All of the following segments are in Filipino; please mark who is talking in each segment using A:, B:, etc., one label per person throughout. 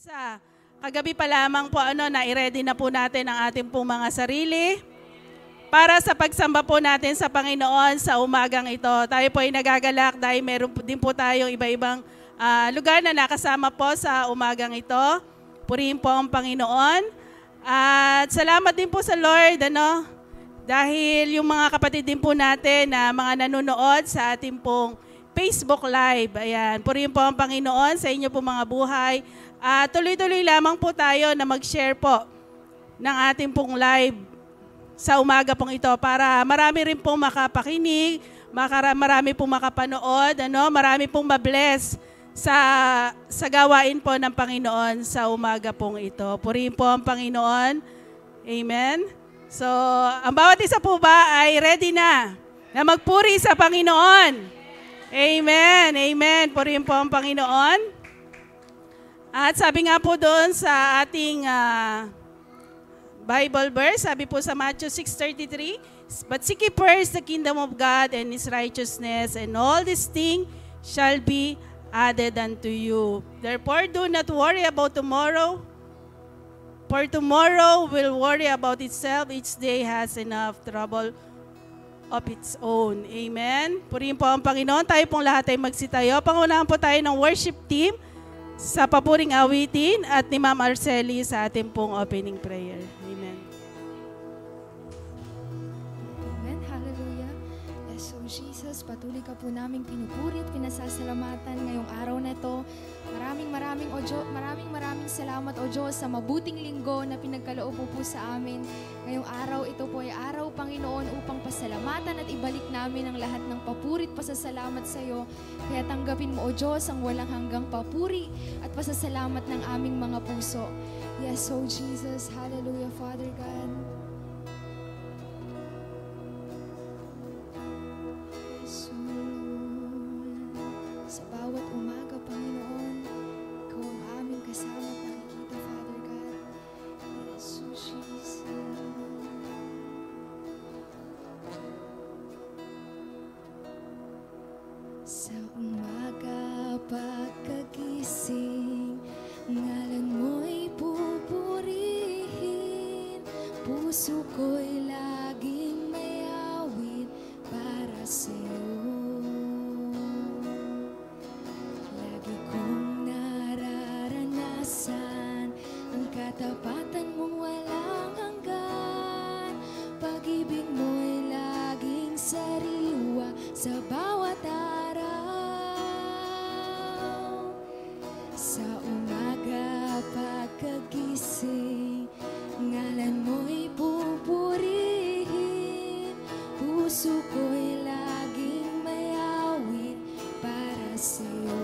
A: Sa kagabi pa lamang po na-ready na po natin ang ating pong mga sarili para sa pagsamba po natin sa Panginoon sa umagang ito. Tayo po ay nagagalak dahil meron din po tayong iba-ibang lugar na nakasama po sa umagang ito. Purihin po ang Panginoon. At salamat din po sa Lord, dahil yung mga kapatid din po natin na mga nanonood sa ating pong Facebook Live. Ayan, purihin po ang Panginoon sa inyo po mga buhay. Tuloy-tuloy lamang po tayo na mag-share po ng ating pong live sa umaga pong ito para marami rin pong makapakinig, marami pong makapanood, marami pong mabless sa gawain po ng Panginoon sa umaga pong ito. Purihin po ang Panginoon. Amen. So, ang bawat isa po ba ay ready na magpuri sa Panginoon? Amen. Amen. Purihin po ang Panginoon. At sabi nga po doon sa ating Bible verse, sabi po sa Matthew 6:33, "But seek ye first the kingdom of God and His righteousness, and all these things shall be added unto you. Therefore, do not worry about tomorrow, for tomorrow will worry about itself. Each day has enough trouble of its own." Amen. Purihin po ang Panginoon. Tayo pong lahat ay magsitayo. Pangunahan po tayo ng worship team sa papuring awitin at ni Ma'am Arceli sa ating pong opening prayer. Amen.
B: Amen. Hallelujah. Yes, so Jesus, patuloy ka po naming pinupuri at pinasasalamatan ngayong araw na ito. Maraming salamat, O Diyos, sa mabuting linggo na pinagkaloob po sa amin. Ngayong araw, ito po ay araw, Panginoon, upang pasalamatan at ibalik namin ang lahat ng papuri at pasasalamat sa iyo. Kaya tanggapin mo, O Diyos, ang walang hanggang papuri at pasasalamat ng aming mga puso. Yes, O Jesus. Hallelujah, Father God. Yes, Lord. Sa bawat umaga, Panginoon, ikaw ang aming kasama at nakikita, Father God. Yes, O Jesus. Sa umaga pagkagising, ngalan mo'y pupurihin, puso ko'y laging may awit para sa'yo. Lagi kong nararanasan ang katapatan mong walang hanggan, pag-ibig mo'y laging sariwa sa bawat araw. Sa umaga pagkagising, ngalan mo'y pupurihin, puso ko'y laging may awit para sa'yo.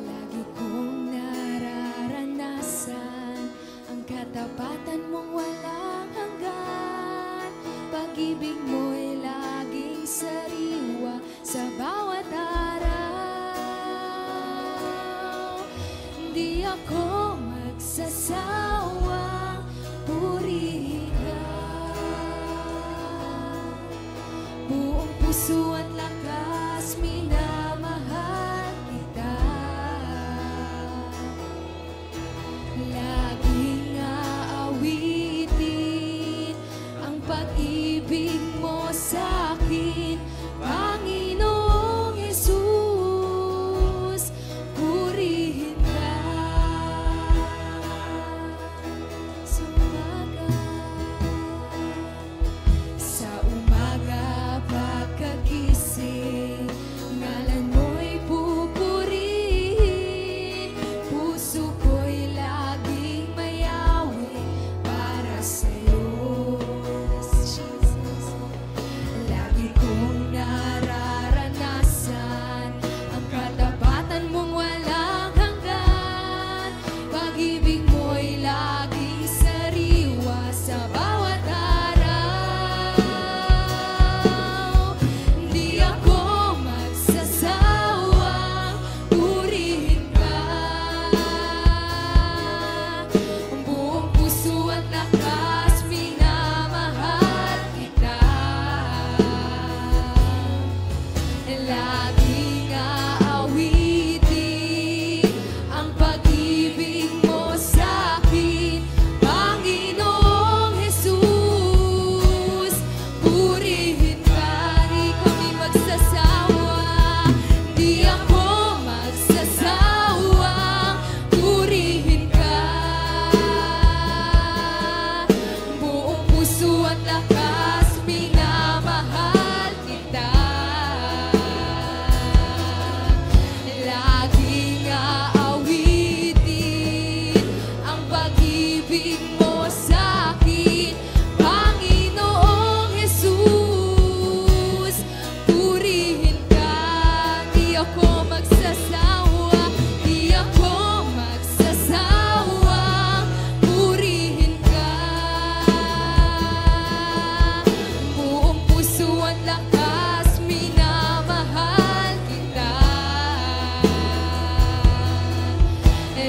B: Lagi kong nararanasan ang katapatan mong walang hanggan, pag-ibig mo'y laging sariwa sa bawat araw. Di ako magsasawang purihin ka, buong puso at lakas minamahal kita. Laging aawitin ang pag-ibig mo sa'kin, Panginoong Jesus, purihin ka. Sa umaga pagkagising,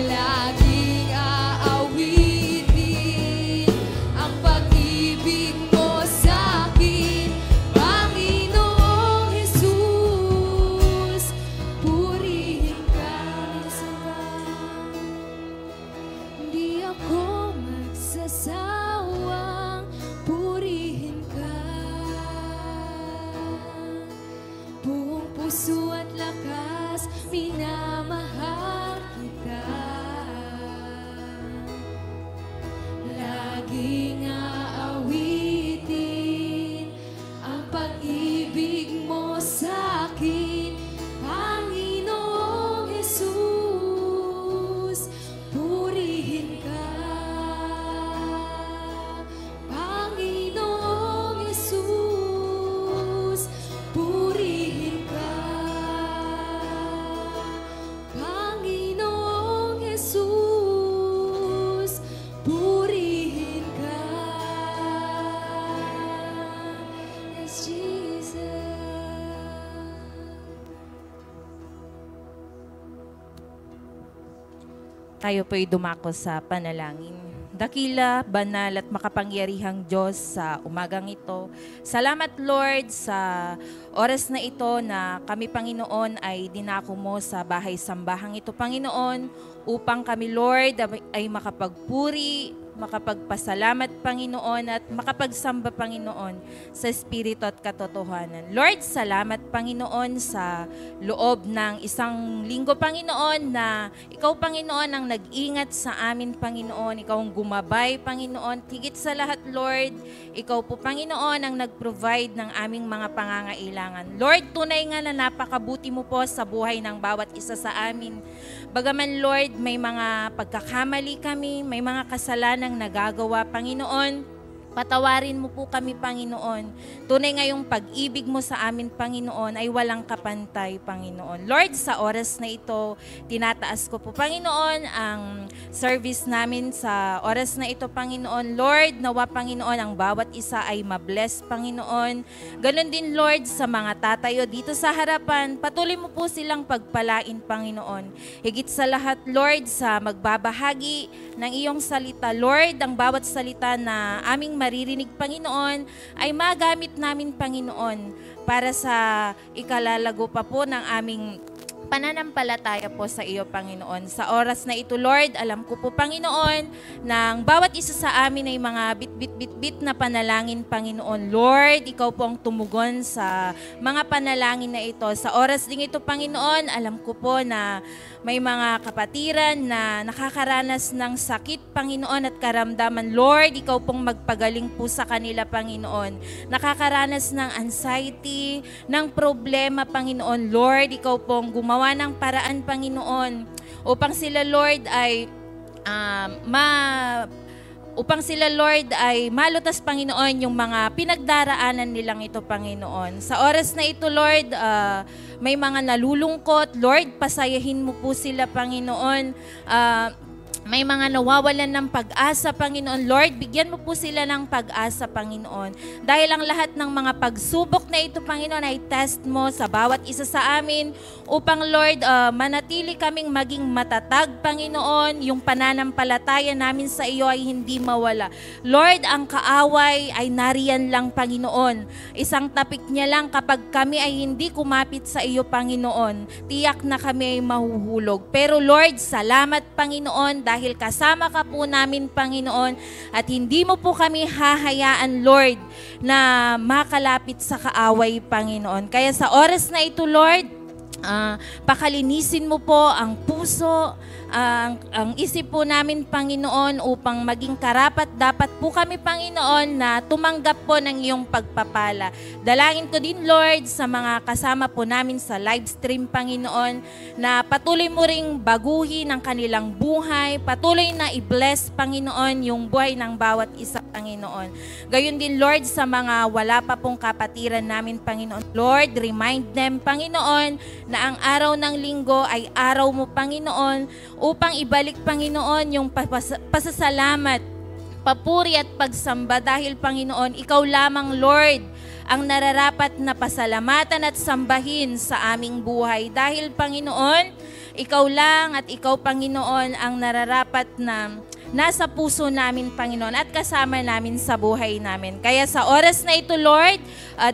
B: laging aawitin ang pag-ibig mo sa'kin, Panginoong Jesus. Purihin ka, hindi ako magsasawang purihin ka. Buong puso at lakas, minamahal kita. Laging aawitin ang pag-ibig mo sa'kin, Panginoong Jesus. Purihin ka, Panginoong Jesus. Purihin ka, Panginoong Jesus. Purihin ka. Yes, Jesus.
C: Tayo po'y dumako sa panalangin. Dakila, banal at makapangyarihang Diyos sa umagang ito. Salamat Lord sa oras na ito na kami Panginoon ay dinako mo sa bahay-sambahang ito Panginoon upang kami Lord ay makapagpuri, makapagpasalamat Panginoon at makapagsamba Panginoon sa Espiritu at katotohanan. Lord, salamat Panginoon sa loob ng isang linggo Panginoon na Ikaw Panginoon ang nag-ingat sa amin Panginoon. Ikaw ang gumabay Panginoon. Higit sa lahat Lord, Ikaw po Panginoon ang nag-provide ng aming mga pangangailangan. Lord, tunay nga na napakabuti mo po sa buhay ng bawat isa sa amin. Bagaman Lord, may mga pagkakamali kami, may mga kasalanang nagagawa, Panginoon. Patawarin mo po kami, Panginoon. Tunay ngayong pag-ibig mo sa amin, Panginoon, ay walang kapantay, Panginoon. Lord, sa oras na ito, tinataas ko po, Panginoon, ang service namin sa oras na ito, Panginoon. Lord, nawa, Panginoon, ang bawat isa ay mabless, Panginoon. Ganon din, Lord, sa mga tatayo dito sa harapan, patuloy mo po silang pagpalain, Panginoon. Higit sa lahat, Lord, sa magbabahagi ng iyong salita, Lord, ang bawat salita na aming maririnig, Panginoon, ay magamit namin, Panginoon, para sa ikalalago pa po ng aming pananampalataya po sa iyo, Panginoon. Sa oras na ito, Lord, alam ko po, Panginoon, na ang bawat isa sa amin ay mga bit na panalangin, Panginoon. Lord, ikaw po ang tumugon sa mga panalangin na ito. Sa oras ding ito, Panginoon, alam ko po na may mga kapatiran na nakakaranas ng sakit, Panginoon, at karamdaman. Lord, ikaw pong magpagaling po sa kanila, Panginoon. Nakakaranas ng anxiety, ng problema, Panginoon. Lord, ikaw pong gumawa ng paraan, Panginoon, upang sila, Lord, ay malutas, Panginoon, yung mga pinagdaraanan nilang ito, Panginoon. Sa oras na ito, Lord, may mga nalulungkot. Lord, pasayahin mo po sila, Panginoon. May mga nawawalan ng pag-asa, Panginoon. Lord, bigyan mo po sila ng pag-asa, Panginoon. Dahil ang lahat ng mga pagsubok na ito, Panginoon, ay test mo sa bawat isa sa amin upang, Lord, manatili kaming maging matatag, Panginoon. Yung pananampalataya namin sa iyo ay hindi mawala. Lord, ang kaaway ay nariyan lang, Panginoon. Isang tapik niya lang kapag kami ay hindi kumapit sa iyo, Panginoon. Tiyak na kami ay mahuhulog. Pero, Lord, salamat, Panginoon, dahil kasama ka po namin, Panginoon, at hindi mo po kami hahayaan, Lord, na makalapit sa kaaway, Panginoon. Kaya sa oras na ito, Lord, pakalinisin mo po ang puso, ang isip po namin, Panginoon, upang maging karapat-dapat po kami, Panginoon, na tumanggap po ng iyong pagpapala. Dalangin ko din, Lord, sa mga kasama po namin sa live stream, Panginoon, na patuloy mo ring baguhin ang kanilang buhay, patuloy na i-bless, Panginoon, yung buhay ng bawat isa, Panginoon. Gayon din, Lord, sa mga wala pa pong kapatiran namin, Panginoon. Lord, remind them, Panginoon, na ang araw ng linggo ay araw mo, Panginoon, upang ibalik, Panginoon, yung pasasalamat, papuri at pagsamba dahil, Panginoon, ikaw lamang, Lord, ang nararapat na pasalamatan at sambahin sa aming buhay. Dahil, Panginoon, Ikaw lang at Ikaw, Panginoon, ang nararapat na nasa puso namin, Panginoon, at kasama namin sa buhay namin. Kaya sa oras na ito, Lord,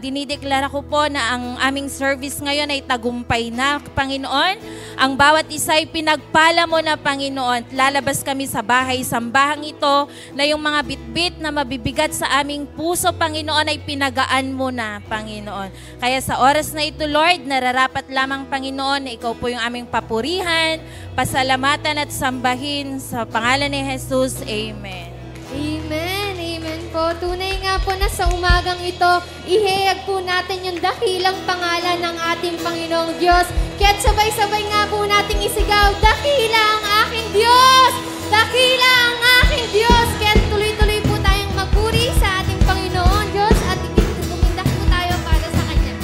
C: dinideklara ko po na ang aming service ngayon ay tagumpay na, Panginoon. Ang bawat isa ay pinagpala mo na, Panginoon. Lalabas kami sa bahay-sambahang ito na yung mga bitbit na mabibigat sa aming puso, Panginoon, ay pinagaan mo na, Panginoon. Kaya sa oras na ito, Lord, nararapat lamang, Panginoon, na Ikaw po yung aming papurihan, pasalamatan at sambahin sa pangalan ni Jesus. Amen.
B: Amen. Amen po. Tunay nga po na sa umagang ito, ihayag po natin yung dakilang pangalan ng ating Panginoong Diyos. Kaya't sabay-sabay nga po nating isigaw, dakila ang aking Diyos! Dakila ang aking Diyos! Kaya't tuloy-tuloy po tayong magpuri sa ating Panginoon Diyos at tumindak po tayo para sa Kanya.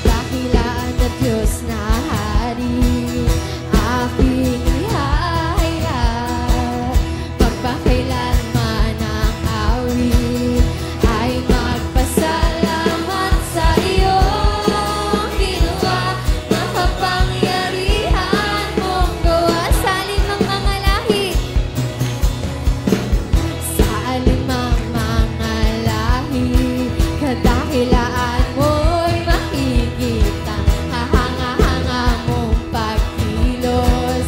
B: Dakilaan na Diyos na hari, aking ihahayag, magpakailanman ang awit, ay magpasalamat sa iyong ginawa, makapangyarihan mong gawa sa alimang mga lahi, sa alimang mga lahi, kadakilaan mo'y makikita, hahanga-hanga mong pagkilos,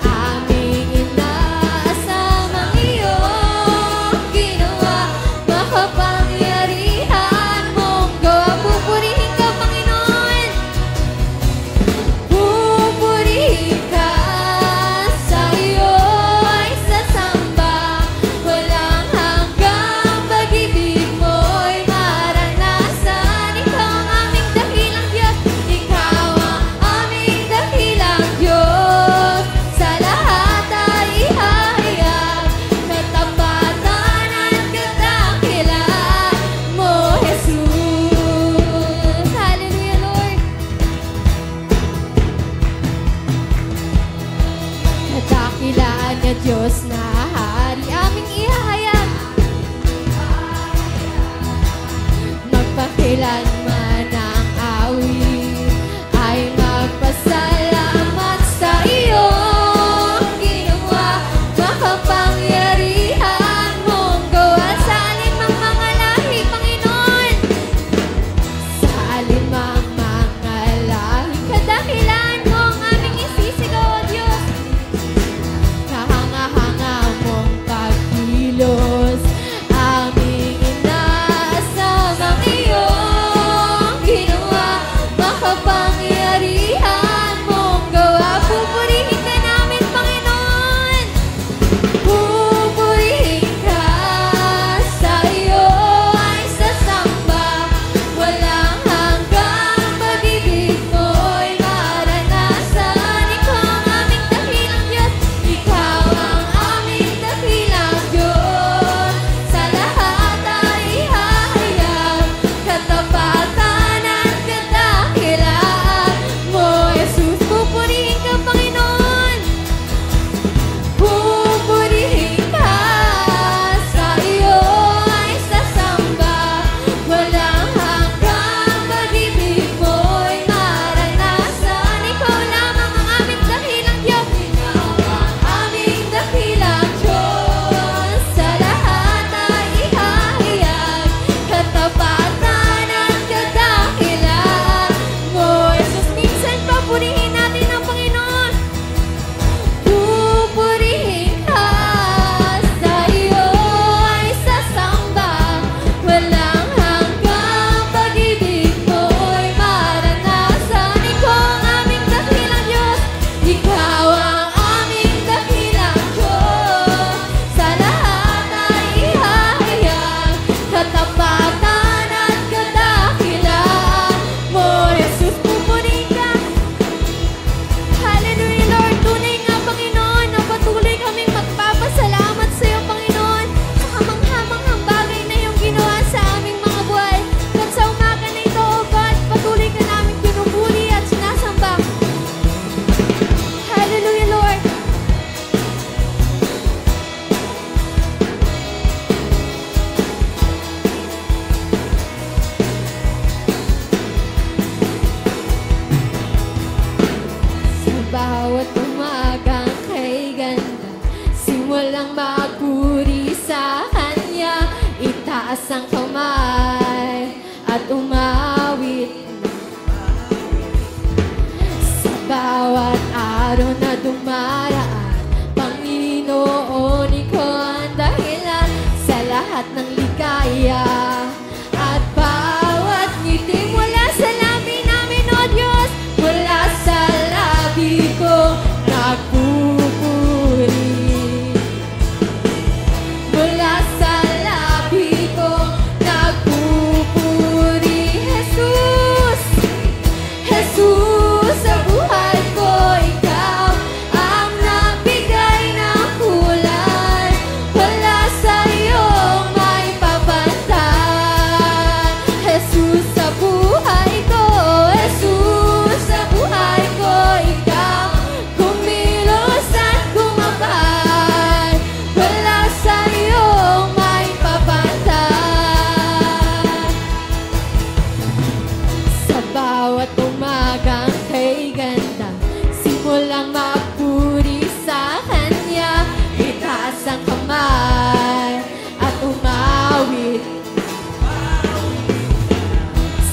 B: aming inaasamang iyong ginawa, makapangyarihan mong gawa. Pupurihin ka, Panginoon! Pupurihin ka, sa iyo ay sasamba, walang hanggang pag-ibig mo'y maranasan. Ikaw ang aming dakilang Diyos, ikaw ang aming dakilang Diyos, sa lahat ay ihahayag, katapatan at kadakilaan mo, Jesus. Hallelujah, Lord. Kadakilaan niya Diyos na hari, aming ihahayag, magpakilanman ang awit, ay magpasalamat sa iyong ginawa, makapangyarihan mong gawa sa alimang mga lahi, Panginoon. Sa alimang mga lahi, kadakilaan mo ang aming isisigaw, O Diyos. Kahanga-hanga mong pagkilos, aming inaasamang iyong ang kamay at umawit sa bawat araw na dumaraan. Panginoon, ikaw ang dahilan sa lahat ng ligaya at bawat ngiti mula sa labi namin, O Diyos, mula sa labi ko nagpupuri. Mula sa labi ko nagpupuri. Jesus, Jesus, sa buhay ko ikaw ang nagbigay ng kulay. Wala sa iyong may papantay. Jesus, sa buhay ko, Jesus, sa buhay ko ikaw kumilos at gumabay. Wala sa iyong may papantay. Sa bawat umagang kay ganda, simulang magpuri sa Kanya. Itaas ang kamay at umawit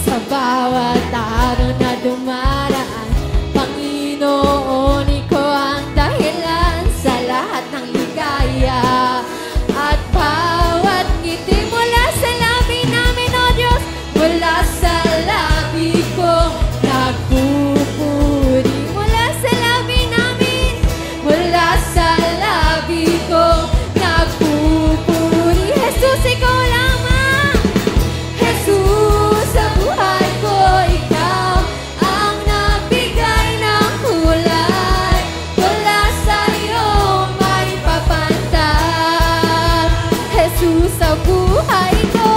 B: sa bawat araw na dumaraan. Panginoon, ikaw ang dahilan sa lahat ng ligaya at bawat ngiti mula sa labi namin, O Diyos, mula sa labi ko nagpupuri. Mula sa labi namin, mula sa labi ko nagpupuri. Jesus, ikaw lamang. Jesus, sa buhay ko ikaw ang nagbigay ng kulay. Wala sa iyong may papantay. Jesus, sa buhay ko,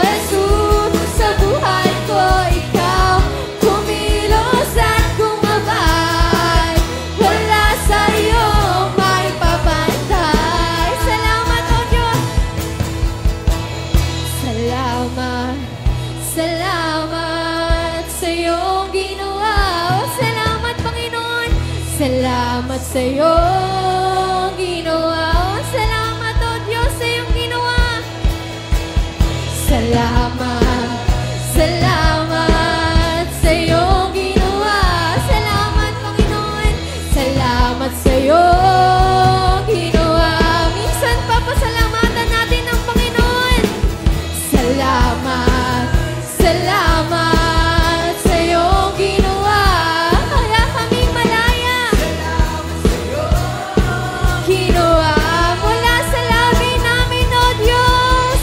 B: Jesus, sa buhay ko ikaw kumilos at gumabay. Wala sa iyong may papantay. Salamat, O Diyos. Salamat, salamat sa iyong ginawa. O, salamat, Panginoon. Salamat sa iyong ginawa. O, salamat, O Diyos, sa iyong ginawa. Salamat, salamat sa iyong ginawa. Salamat, Panginoon. Salamat sa iyong ginawa. Minsan pa pasalamatan natin ang Panginoon. Salamat, salamat sa iyong ginawa. Kaya kami malaya. Salamat sa iyong ginawa. Mula sa labi namin, O Diyos,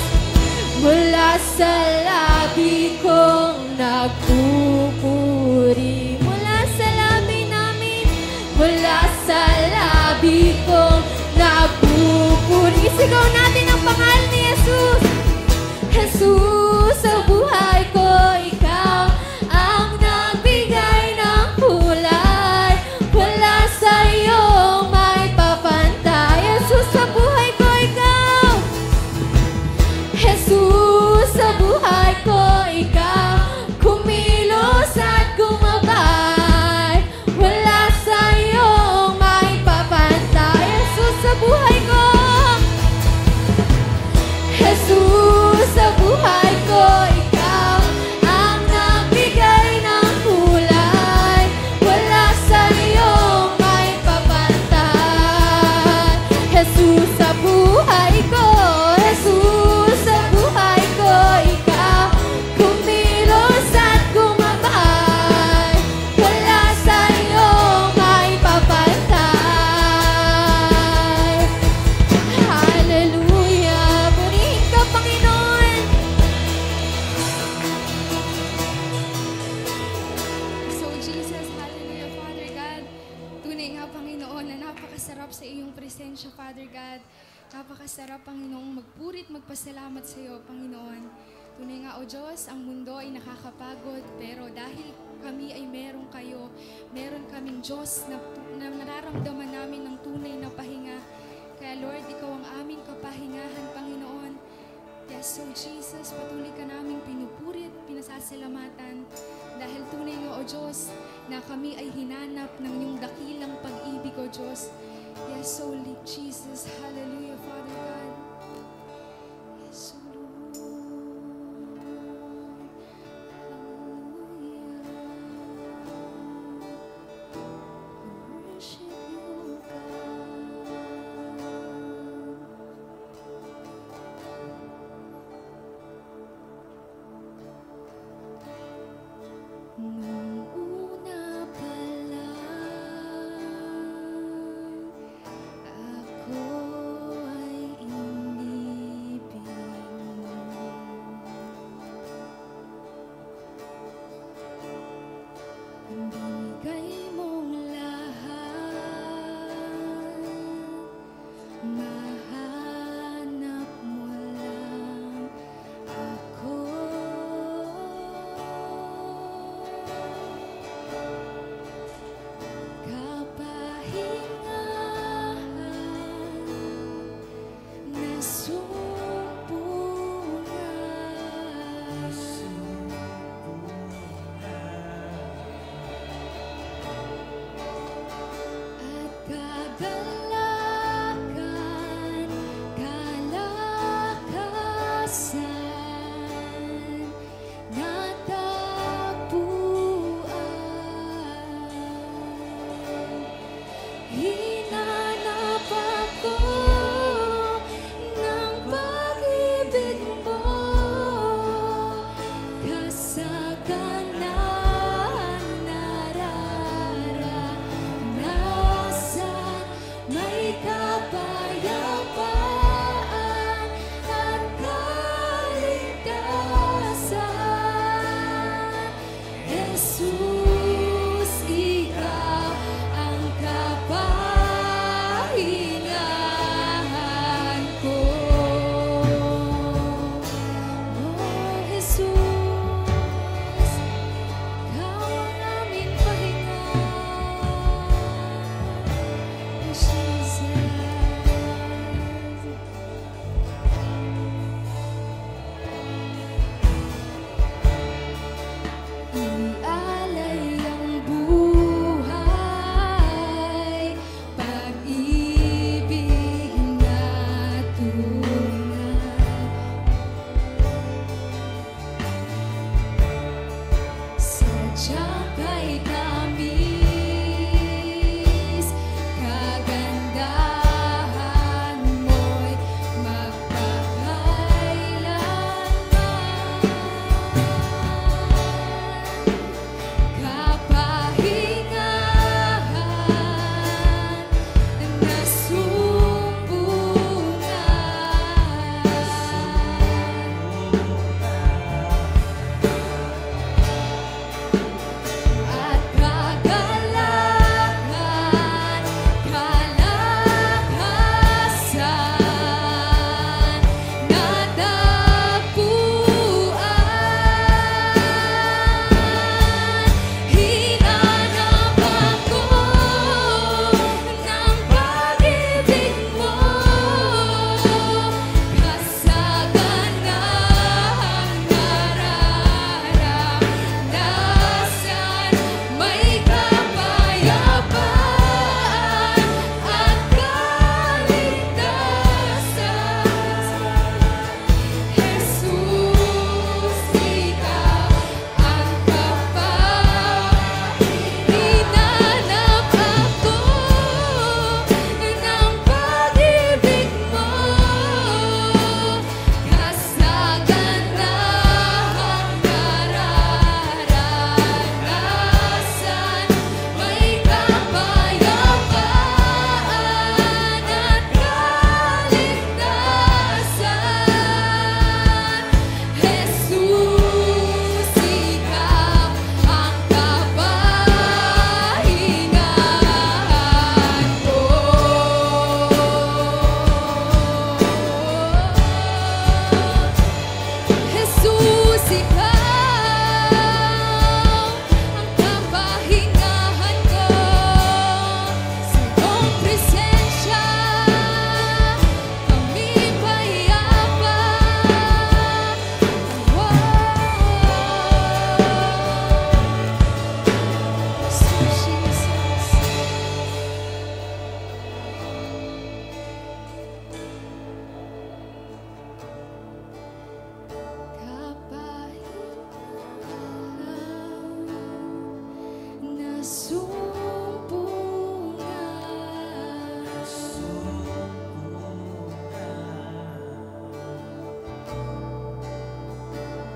B: mula sa labi kong nagpupuri. Mula sa labi namin, mula sa labi kong nagpupuri. Sigaw natin ang pangalan ni Jesus. Jesus, sa buhay ko ikaw ang nagbigay ng kulay. Wala sa iyong may papantay. Jesus, sa buhay ko ikaw. Jesus, sa buhay ko ikaw kumilos at gumabay. Wala sa iyong may papantay. Jesus, sa buhay ko. Jesus, sa buhay ko ikaw ang nagbigay ng kulay. Wala sa iyong may papantay. Jesus, sa buhay ko. Jesus, sa buhay ko ikaw kumilos at gumabay. Wala sa iyong may papantay. Hallelujah. Purihin ka, Panginoon. So Jesus, hallelujah, Father God. Tunay nga, Panginoon, na napakasarap sa iyong presensya, Father God. Napakasarap, Panginoong, magpurit, magpasalamat sa iyo, Panginoon. Tunay nga, O Diyos, ang mundo ay nakakapagod, pero dahil kami ay meron kayo, meron kaming Diyos na nararamdaman namin ng tunay na pahinga. Kaya Lord, ikaw ang aming kapahingahan, Panginoon. Yes, so Jesus, patuloy ka naming pinupurit, pinasasalamatan. Dahil tunay nga, O Diyos, na kami ay hinanap ng iyong dakilang pag-ibig, O Diyos. Yes, so Jesus, hallelujah, Father God. Yes, so Lord.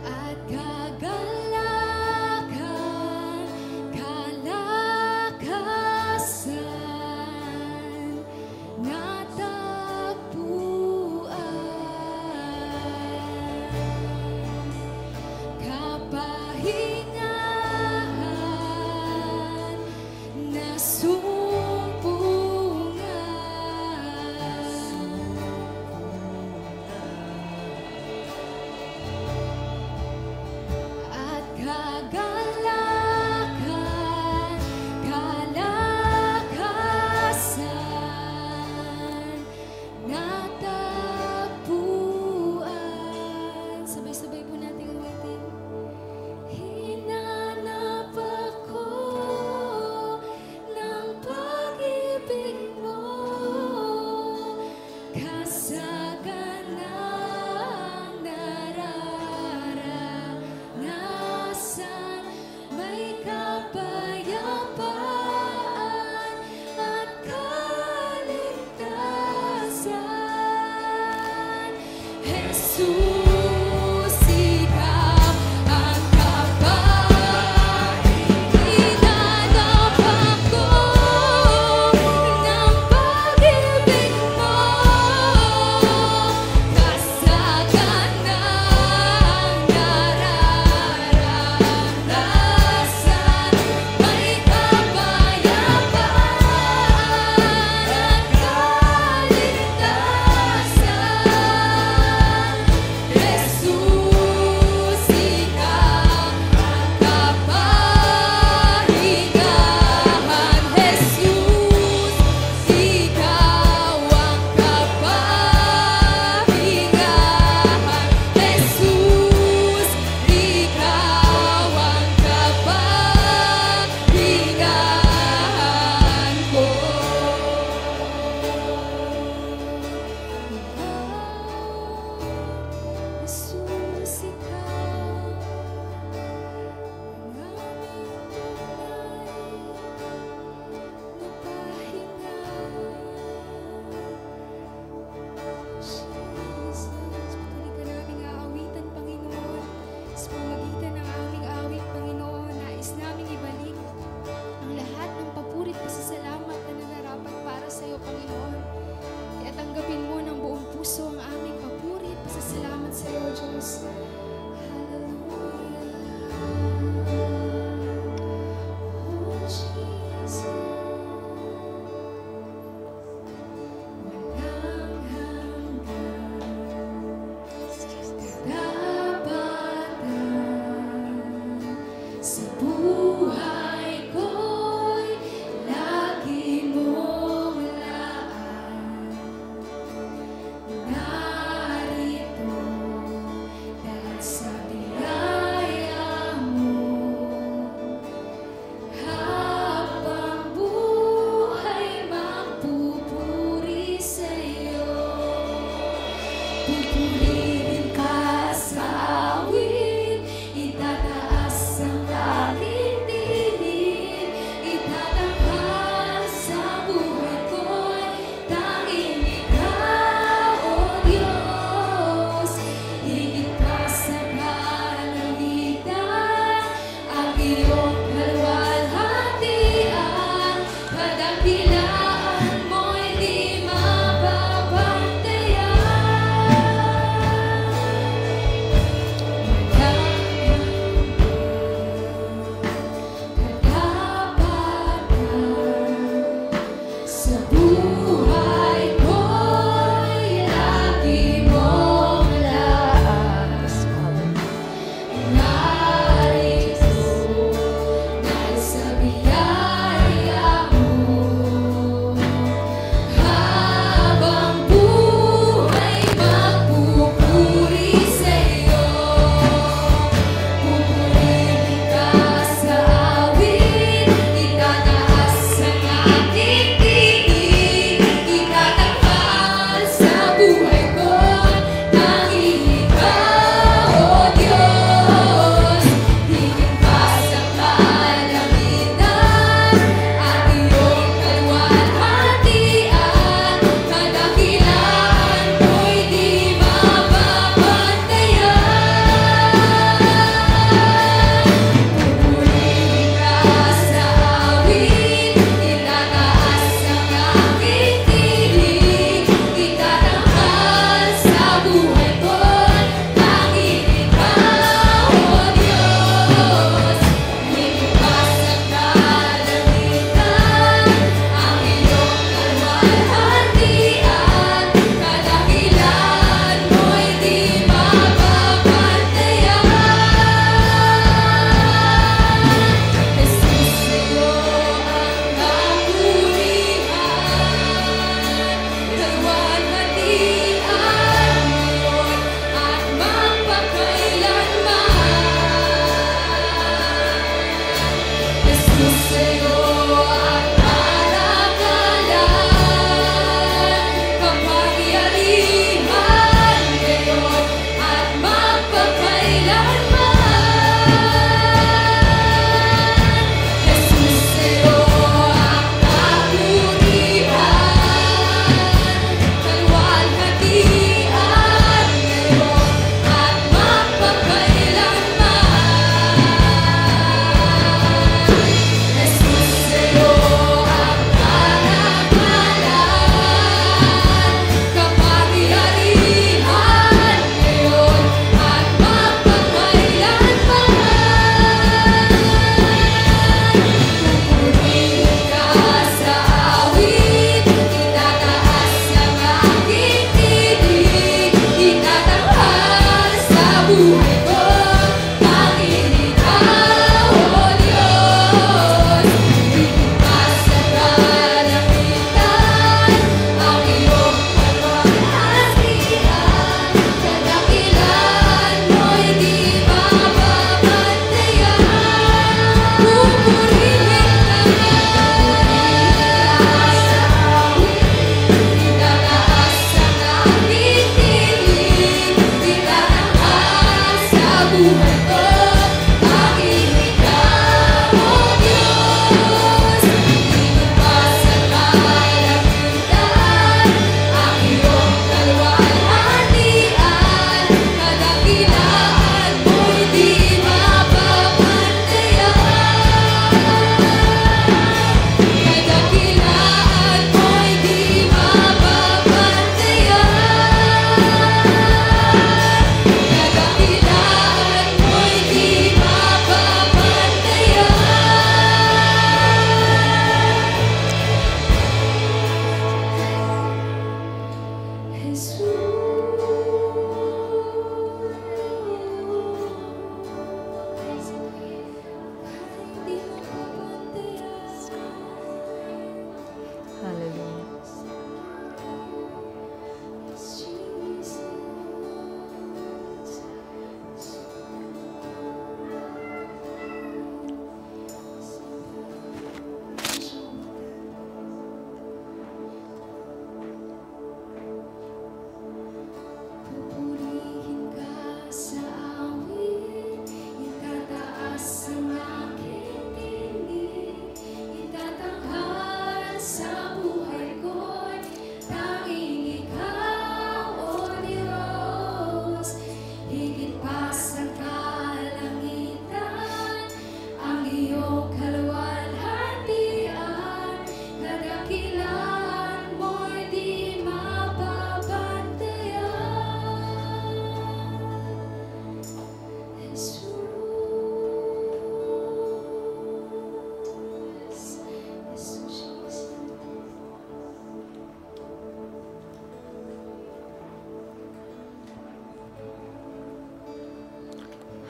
B: At kagalakan, kalakasan, natagpuan. Kapahingahan,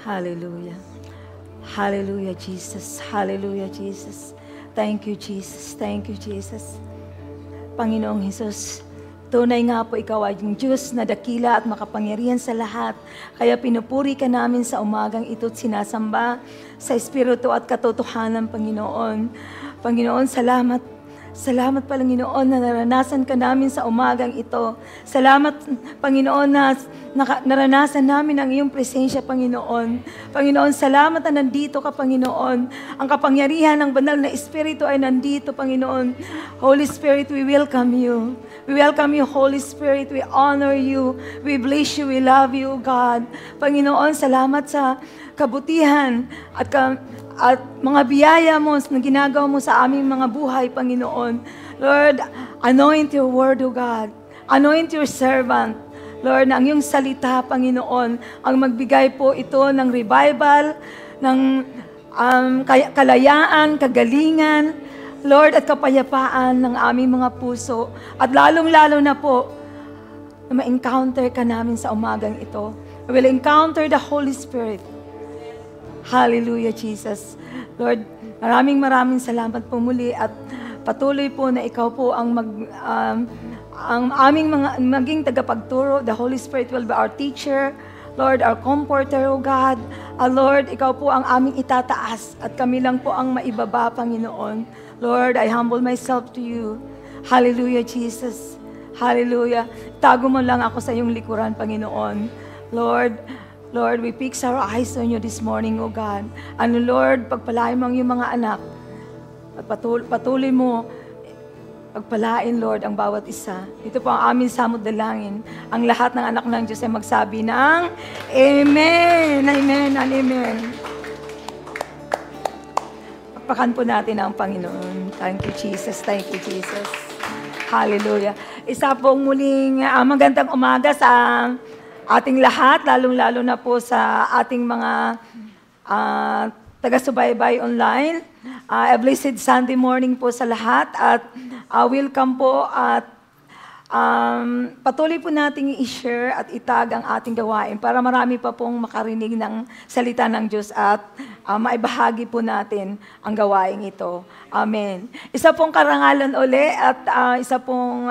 D: Hallelujah. Hallelujah, Jesus. Hallelujah, Jesus. Thank you, Jesus. Thank you, Jesus. Panginoong Hesus, tunay nga po ikaw ay yung Diyos na dakila at makapangyarihan sa lahat. Kaya pinupuri ka namin sa umagang ito at sinasamba sa Espiritu at katotohanan, Panginoon. Panginoon, salamat. Salamat, Panginoon, na naranasan ka namin sa umagang ito. Salamat, Panginoon, na naranasan namin ang iyong presensya, Panginoon. Panginoon, salamat na nandito ka, Panginoon. Ang kapangyarihan ng banal na Espiritu ay nandito, Panginoon. Holy Spirit, we welcome you. We welcome you, Holy Spirit. We honor you. We bless you. We love you, God. Panginoon, salamat sa kabutihan at mga biyaya mo na ginagawa mo sa aming mga buhay, Panginoon. Lord, anoint your word, O God. Anoint your servant. Lord, na ang iyong salita, Panginoon, ang magbigay po ito ng revival, ng kalayaan, kagalingan, Lord, at kapayapaan ng aming mga puso. At lalong-lalo na po, na ma-encounter ka namin sa umagang ito. We will encounter the Holy Spirit. Hallelujah, Jesus. Lord, maraming salamat po muli at patuloy po na ikaw po ang ang aming maging tagapagturo. The Holy Spirit will be our teacher, Lord, our comforter, O God. Lord, ikaw po ang aming itataas at kami lang po ang maibaba, Panginoon. Lord, I humble myself to you. Hallelujah, Jesus. Hallelujah. Tago mo lang ako sa iyong likuran, Panginoon. Lord, we fix our eyes on you this morning, O God. Lord, pagpalain mo ang iyong mga anak. At patuloy mo, pagpalain, Lord, ang bawat isa. Ito po ang aming samod dalangin. Ang lahat ng anak ng Diyos ay magsabi ng Amen, Amen, and Amen. Pagpakan po natin ang Panginoon. Thank you, Jesus. Thank you, Jesus. Hallelujah. Isa pong muling magandang umaga sa ating lahat, lalong-lalo na po sa ating mga taga-subaybay online. A blessed Sunday morning po sa lahat at welcome po at patuloy po nating i-share at itag ang ating gawain para marami pa pong makarinig ng salita ng Diyos at maibahagi po natin ang gawain ito. Amen. Isa pong karangalan uli at isa pong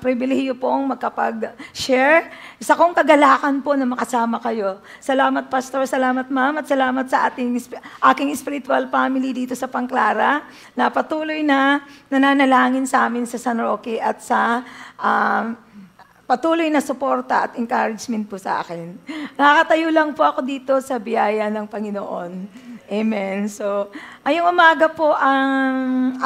D: pribilehiyo pong makapag-share. Isa kong kagalakan po na makasama kayo. Salamat, Pastor. Salamat, Ma'am. At salamat sa aking spiritual family dito sa Pangclara na patuloy na nananalangin sa amin sa San Roque at sa patuloy na suporta at encouragement po sa akin. Nakakatayo lang po ako dito sa biyaya ng Panginoon. Amen. So, ngayong umaga po, ang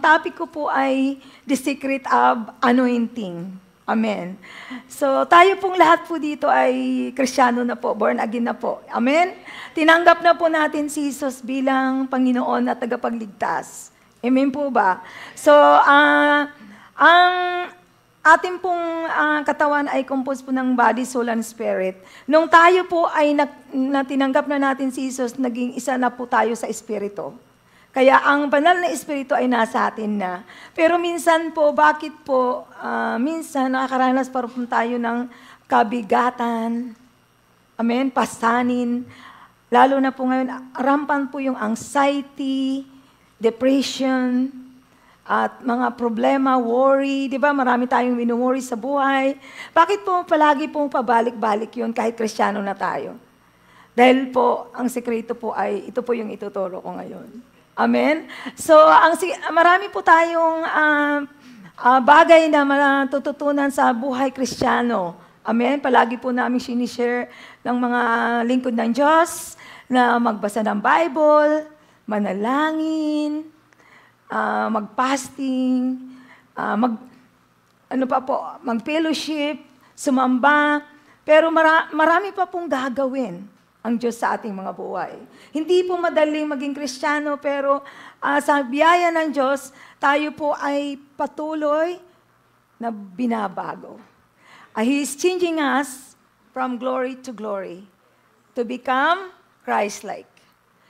D: topic ko po ay The Secret of Anointing. Amen. So, tayo pong lahat po dito ay Kristiyano na po, born again na po. Amen. Tinanggap na po natin si Jesus bilang Panginoon at tagapagligtas. Amen po ba? So, ang ating pong katawan ay composed po ng body, soul, and spirit. Nung tayo po ay tinanggap na natin si Jesus, naging isa na po tayo sa espiritu. Kaya ang banal na espiritu ay nasa atin na. Pero minsan po, bakit po, minsan nakakaranas pa rin tayo ng kabigatan, amen, pasanin. Lalo na po ngayon, rampant po yung anxiety, depression, at mga problema, worry, di ba? Marami tayong winu-worry sa buhay. Bakit po palagi pong pabalik-balik yun kahit Kristiyano na tayo? Dahil po, ang sekreto po ay, ito po yung ituturo ko ngayon. Amen? So, marami po tayong bagay na matututunan sa buhay Kristiyano. Amen? Palagi po namin sinishare ng mga lingkod ng Diyos na magbasa ng Bible, manalangin, mag-fasting, mag-fellowship, sumamba, pero marami pa pong gagawin ang Diyos sa ating mga buhay. Hindi po madaling maging Kristiyano, pero sa biyaya ng Diyos, tayo po ay patuloy na binabago. He is changing us from glory to glory to become Christ-like.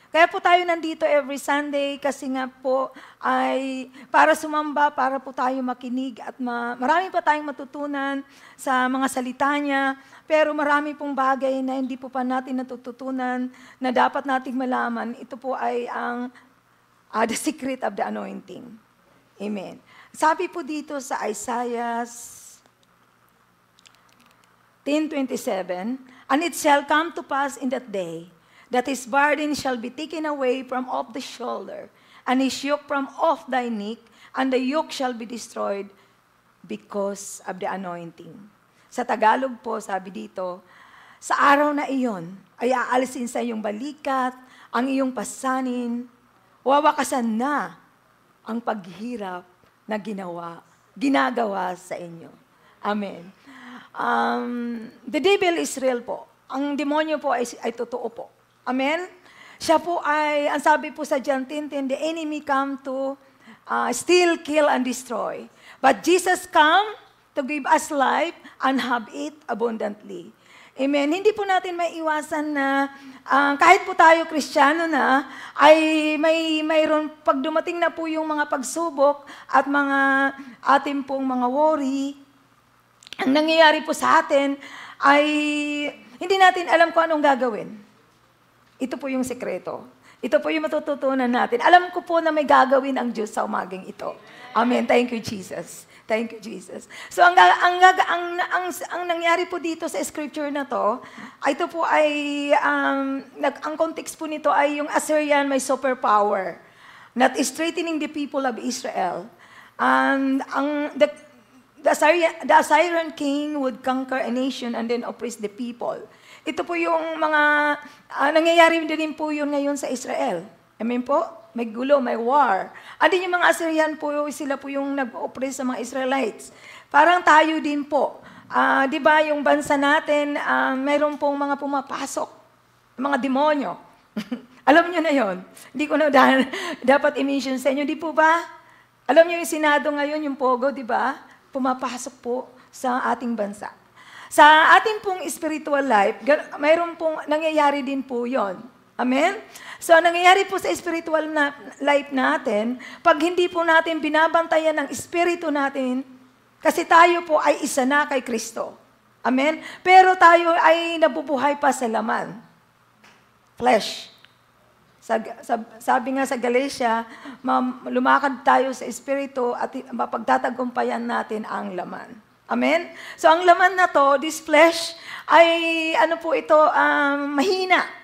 D: Kaya po tayo nandito every Sunday kasi nga po ay para sumamba, para po tayo makinig at marami pa tayong matutunan sa mga salita niya. Pero marami pong bagay na hindi po pa natin natututunan na dapat nating malaman. Ito po ay ang the secret of the anointing. Amen. Sabi po dito sa Isaiah 10:27, "And it shall come to pass in that day, that his burden shall be taken away from off the shoulder, and his yoke from off thy neck, and the yoke shall be destroyed because of the anointing." Sa Tagalog po, sabi dito, sa araw na iyon, ay aalisin sa iyong balikat, ang iyong pasanin, wawakasan na ang paghirap na ginagawa sa inyo. Amen. The devil is real po. Ang demonyo po ay totoo po. Amen? Siya po ay, ang sabi po sa John 10:10, the enemy come to steal, kill, and destroy. But Jesus come to give us life and have it abundantly. Amen. Hindi po natin maiwasan na kahit po tayo Kristiyano na, ay mayroon, pag dumating na po yung mga pagsubok at mga ating pong mga worry, ang nangyayari po sa atin ay hindi natin alam kung anong gagawin. Ito po yung sekreto. Ito po yung matututunan natin. Alam ko po na may gagawin ang Diyos sa umagang ito. Amen. Thank you, Jesus. Thank you, Jesus. So, ang nangyari po dito sa scripture na to, ito po ay, ang context po nito ay yung Assyrian may superpower, not strengthening the people of Israel. And the Assyrian king would conquer a nation and then oppress the people. Ito po yung mga, nangyayari din po yun ngayon sa Israel. Amen po? May gulo, may war. Andin yung mga Assyrian po, sila po yung nag-oppress sa mga Israelites. Parang tayo din po. Di ba yung bansa natin, mayroon pong mga pumapasok, mga demonyo. Alam nyo na yon. Hindi ko na dapat i-mention sa inyo. Di po ba? Alam nyo yung Senado ngayon, yung Pogo, di ba? Pumapasok po sa ating bansa. Sa ating pong spiritual life, mayroon pong nangyayari din po yon. Amen? So, nangyayari po sa spiritual life natin, pag hindi po natin binabantayan ng espiritu natin, kasi tayo po ay isa na kay Kristo. Amen? Pero tayo ay nabubuhay pa sa laman. Flesh. Sabi nga sa Galatia, lumakad tayo sa espiritu at mapagtatagumpayan natin ang laman. Amen? So, ang laman na to, this flesh, ay mahina.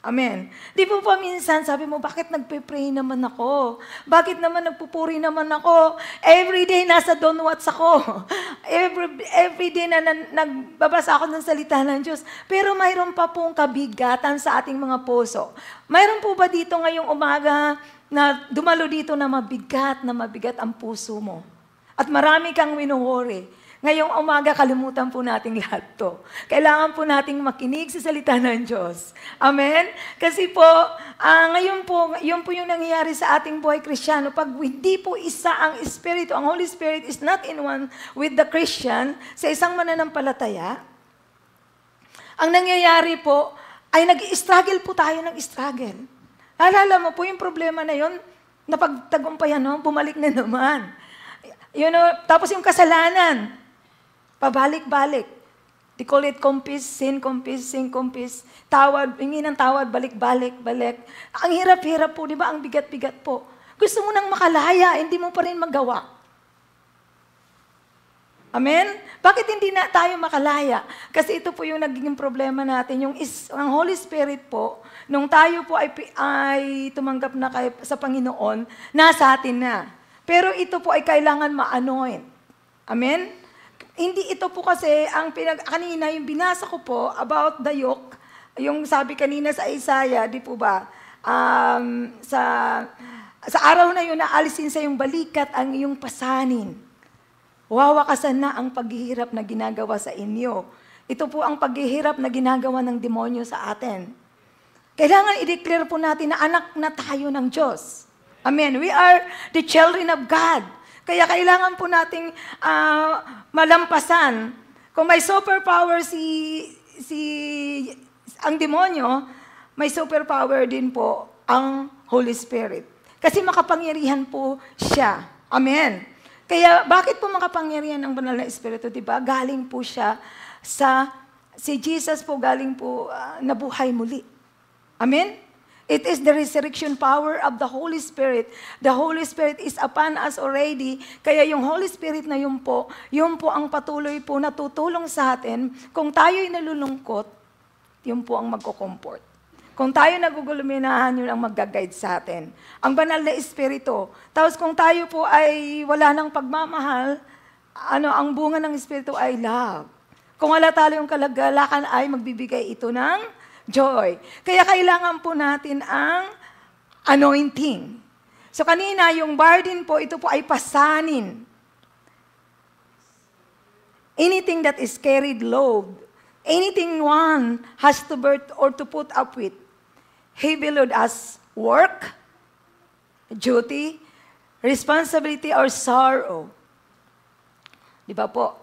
D: Amen. Di po pa minsan, sabi mo, bakit nagpe-pray naman ako? Bakit naman nagpupuri naman ako? Every day, nasa don't watch ako. Every day na nagbabasa ako ng salita ng Diyos. Pero mayroon pa pong kabigatan sa ating mga puso. Mayroon po ba dito ngayong umaga na dumalo dito na mabigat ang puso mo? At marami kang winuwori. Ngayong umaga, kalimutan po nating lahat to. Kailangan po nating makinig sa salita ng Diyos. Amen? Kasi po, ngayon po, yun po yung nangyayari sa ating buhay Kristiyano. Pag hindi po isa ang Espiritu, ang Holy Spirit is not in one with the Christian, sa isang mananampalataya, ang nangyayari po, ay nag-struggle po tayo ng struggle. Alala mo po yung problema na yun, napagtagumpayan mo, bumalik na naman. Tapos yung kasalanan, pabalik-balik. They call it sin, confess. Tawad, hingi ng tawad, balik-balik. Ang hirap-hirap po, di ba? Ang bigat-bigat po. Gusto mo nang makalaya, hindi mo pa rin magawa. Amen? Bakit hindi na tayo makalaya? Kasi ito po yung naging problema natin. Ang Holy Spirit po, nung tayo po ay tumanggap na sa Panginoon, nasa atin na. Pero ito po ay kailangan ma-anoint. Amen? Hindi ito po kasi, kanina yung binasa ko po about the yoke, yung sabi kanina sa Isaiah, di po ba? Sa araw na yun, naalisin sa iyong balikat ang iyong pasanin. Wawakasan na ang paghihirap na ginagawa sa inyo. Ito po ang paghihirap na ginagawa ng demonyo sa atin. Kailangan i-declare po natin na anak na tayo ng Diyos. Amen. We are the children of God. Kaya kailangan po nating malampasan. Kung may superpower ang demonyo, may superpower din po ang Holy Spirit. Kasi makapangyarihan po siya. Amen. Kaya bakit po makapangyarihan ang banal na Espiritu, diba? Galing po siya si Jesus po galing po nabuhay muli. Amen? It is the resurrection power of the Holy Spirit. The Holy Spirit is upon us already. Kaya yung Holy Spirit na yun po ang patuloy po na tutulong sa atin. Kung tayo'y nalulungkot, yun po ang magko-comfort. Kung tayo naguguluminahan, yun ang mag-guide sa atin. Ang banal na Espiritu. Tapos kung tayo po ay wala ng pagmamahal, ang bunga ng Espiritu ay love. Kung wala tayong kalagalakan ay magbibigay ito ng joy. Kaya kailangan po natin ang anointing. So kanina, yung burden po, ito po ay pasanin. Anything that is carried load, anything one has to bear or to put up with, heavy load as work, duty, responsibility, or sorrow. Di ba po?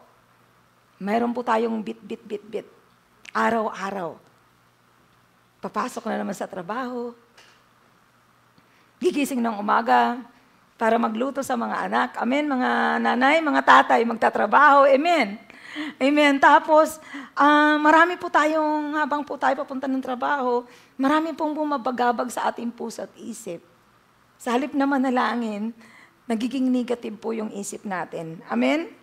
D: Mayroon po tayong bit. Araw-araw. Papasok na naman sa trabaho. Gigising ng umaga para magluto sa mga anak. Amen, mga nanay, mga tatay, magtatrabaho. Amen. Amen. Tapos, marami po tayong, habang po tayo papunta ng trabaho, marami pong bumabagabag sa ating puso at isip. Sa halip na manalangin, nagiging negative po yung isip natin. Amen?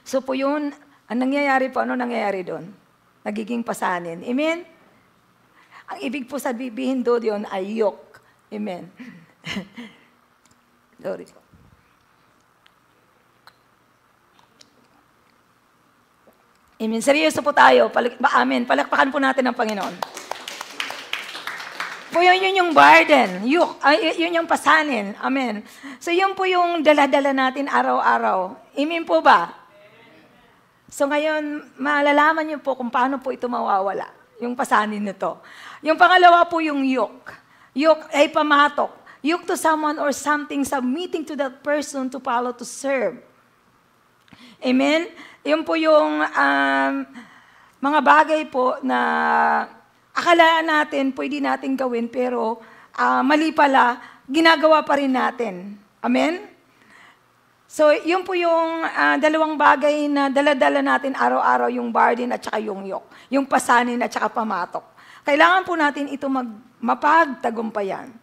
D: So po yun, ang nangyayari po, ano nangyayari doon? Nagiging pasanin. Amen? Ang ibig po sabihin doon yun ay yoke. Amen. Sorry po. Amen. Seryoso po tayo. Amen. Palakpakan po natin ang Panginoon. Po yun yung burden. Yun yung pasanin. Amen. So yun po yung dala-dala natin araw-araw. Amen po ba? So ngayon, malalaman niyo po kung paano po ito mawawala. Yung pasanin nito. Yung pangalawa po yung yoke. Yoke ay pamatok. Yoke to someone or something, submitting to that person to follow, to serve. Amen? Yun po yung mga bagay po na akalaan natin, pwede natin gawin, pero mali pala, ginagawa pa rin natin. Amen? So, yun po yung dalawang bagay na dala-dala natin araw-araw, yung burden at saka yung yoke. Yung pasanin at saka pamatok. Kailangan po natin ito mapagtagumpayan.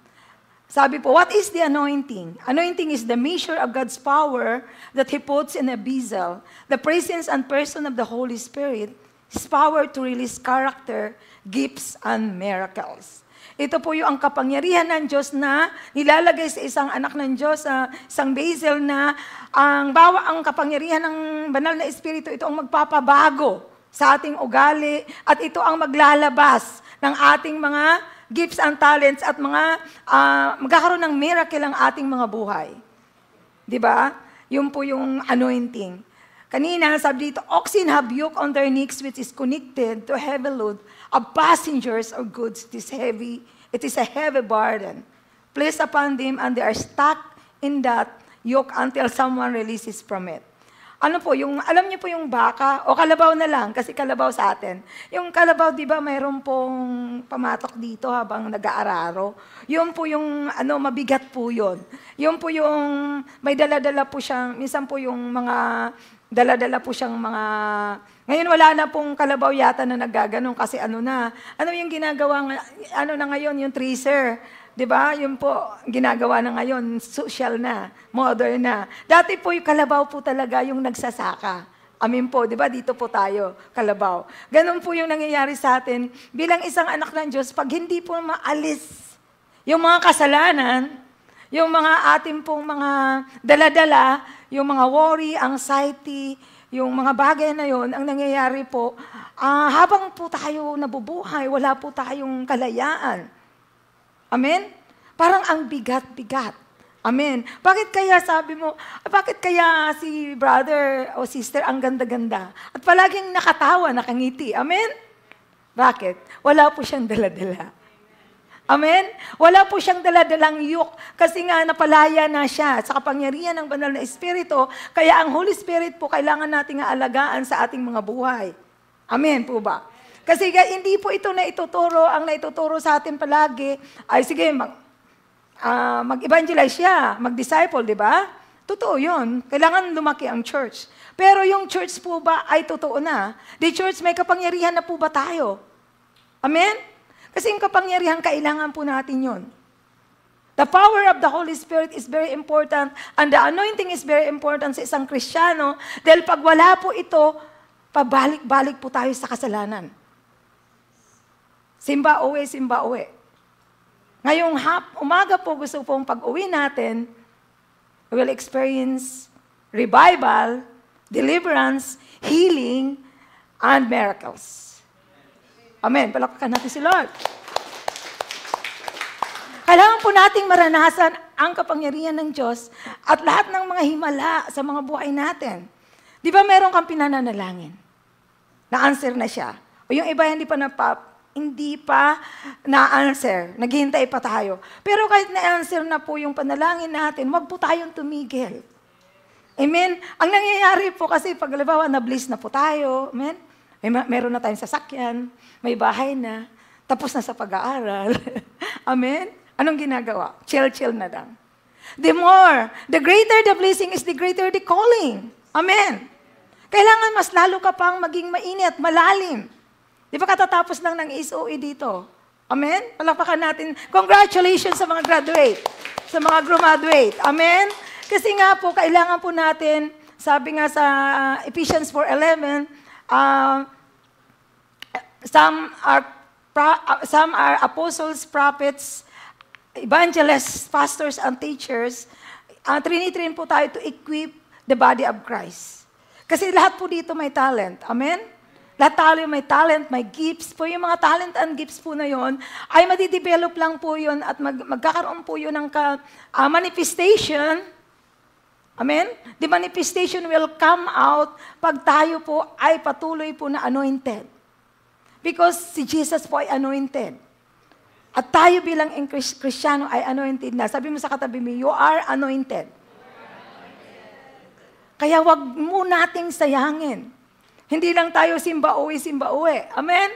D: Sabi po, what is the anointing? Anointing is the measure of God's power that He puts in a vessel. The presence and person of the Holy Spirit, His power to release character, gifts, and miracles. Ito po yung ang kapangyarihan ng Diyos na nilalagay sa isang anak ng Diyos, sa isang vessel na ang kapangyarihan ng banal na Espiritu, ito ang magpapabago sa ating ugali at ito ang maglalabas ng ating mga gifts and talents at magkakaroon ng miracle ang ating mga buhay. Diba? Yun po yung anointing. Kanina, sabi dito, oxen have yoke on their necks which is connected to heavy load of passengers or goods. It is a heavy burden placed upon them and they are stuck in that yoke until someone releases from it. Ano po, alam niyo po yung baka, o kalabaw na lang, kasi kalabaw sa atin. Yung kalabaw, di ba, mayroon pong pamatok dito habang nag-aararo. Yun po yung, mabigat po yun. Yun po yung, may dala-dala po siyang, minsan po yung mga, dala-dala po siyang mga, ngayon wala na pong kalabaw yata na nagaganon kasi ano yung ginagawa, na ngayon, yung tracer. Diba? Yun po, ginagawa na ngayon, social na, modern na. Dati po yung kalabaw po talaga yung nagsasaka. Amin po, diba? Dito po tayo, kalabaw. Ganun po yung nangyayari sa atin. Bilang isang anak ng Diyos, pag hindi po maalis yung mga kasalanan, yung mga ating pong mga dala-dala, yung mga worry, anxiety, yung mga bagay na yon, ang nangyayari po, habang po tayo nabubuhay, wala po tayong kalayaan. Amen? Parang ang bigat-bigat. Amen. Bakit kaya sabi mo, bakit kaya si brother o sister ang ganda-ganda? At palaging nakatawa, nakangiti. Amen? Bakit? Wala po siyang dala-dala. Amen? Wala po siyang dala-dalang yoke kasi nga napalaya na siya sa kapangyarihan ng banal na Espiritu. Kaya ang Holy Spirit po kailangan nating alagaan sa ating mga buhay. Amen po ba? Kasi hindi po ito na ituturo, ang naituturo sa atin palagi, ay sige, mag-evangelize siya, mag-disciple, di ba? Totoo yun. Kailangan lumaki ang church. Pero yung church po ba ay totoo na? The church, may kapangyarihan na po ba tayo? Amen? Kasi yung kapangyarihan, kailangan po natin yun. The power of the Holy Spirit is very important and the anointing is very important sa isang Kristiyano dahil pag wala po ito, pabalik-balik po tayo sa kasalanan. Simba uwi, simba uwi. Ngayong umaga po gusto pong pag-uwi natin, we will experience revival, deliverance, healing, and miracles. Amen. Palakpakan natin si Lord. Kailangan po nating maranasan ang kapangyarihan ng Diyos at lahat ng mga himala sa mga buhay natin. Di ba meron kang pinananalangin? Na-answer na siya. O yung iba hindi pa na-answer. Naghihintay pa tayo. Pero kahit na-answer na po yung panalangin natin, wag po tayong tumigil. Amen? Ang nangyayari po kasi pag halimbawa na-bliss na po tayo, amen? Meron na tayong sasakyan, may bahay na, tapos na sa pag-aaral. Amen? Anong ginagawa? Chill-chill na lang. The greater the blessing is the greater the calling. Amen. Kailangan mas lalo ka pang maging mainit, malalim. Di ba katatapos lang ng SOE dito? Amen? Palakpakan natin. Congratulations sa mga graduate, sa mga graduate. Amen? Kasi nga po, kailangan po natin, sabi nga sa Ephesians 4:11, some are apostles, prophets, evangelists, pastors, and teachers. Trinitrain po tayo to equip the body of Christ. Kasi lahat po dito may talent. Amen? Lahat tayo may talent, may gifts. Po yung mga talent and gifts po na yon ay madidevelop lang po yun at magkakaroon po yun ng manifestation. Amen? The manifestation will come out pag tayo po ay patuloy po na anointed. Because si Jesus po ay anointed. At tayo bilang Kristiyano ay anointed na. Sabi mo sa katabi mo, you are anointed. Kaya wag mo nating sayangin. Hindi lang tayo simba uwi. Amen?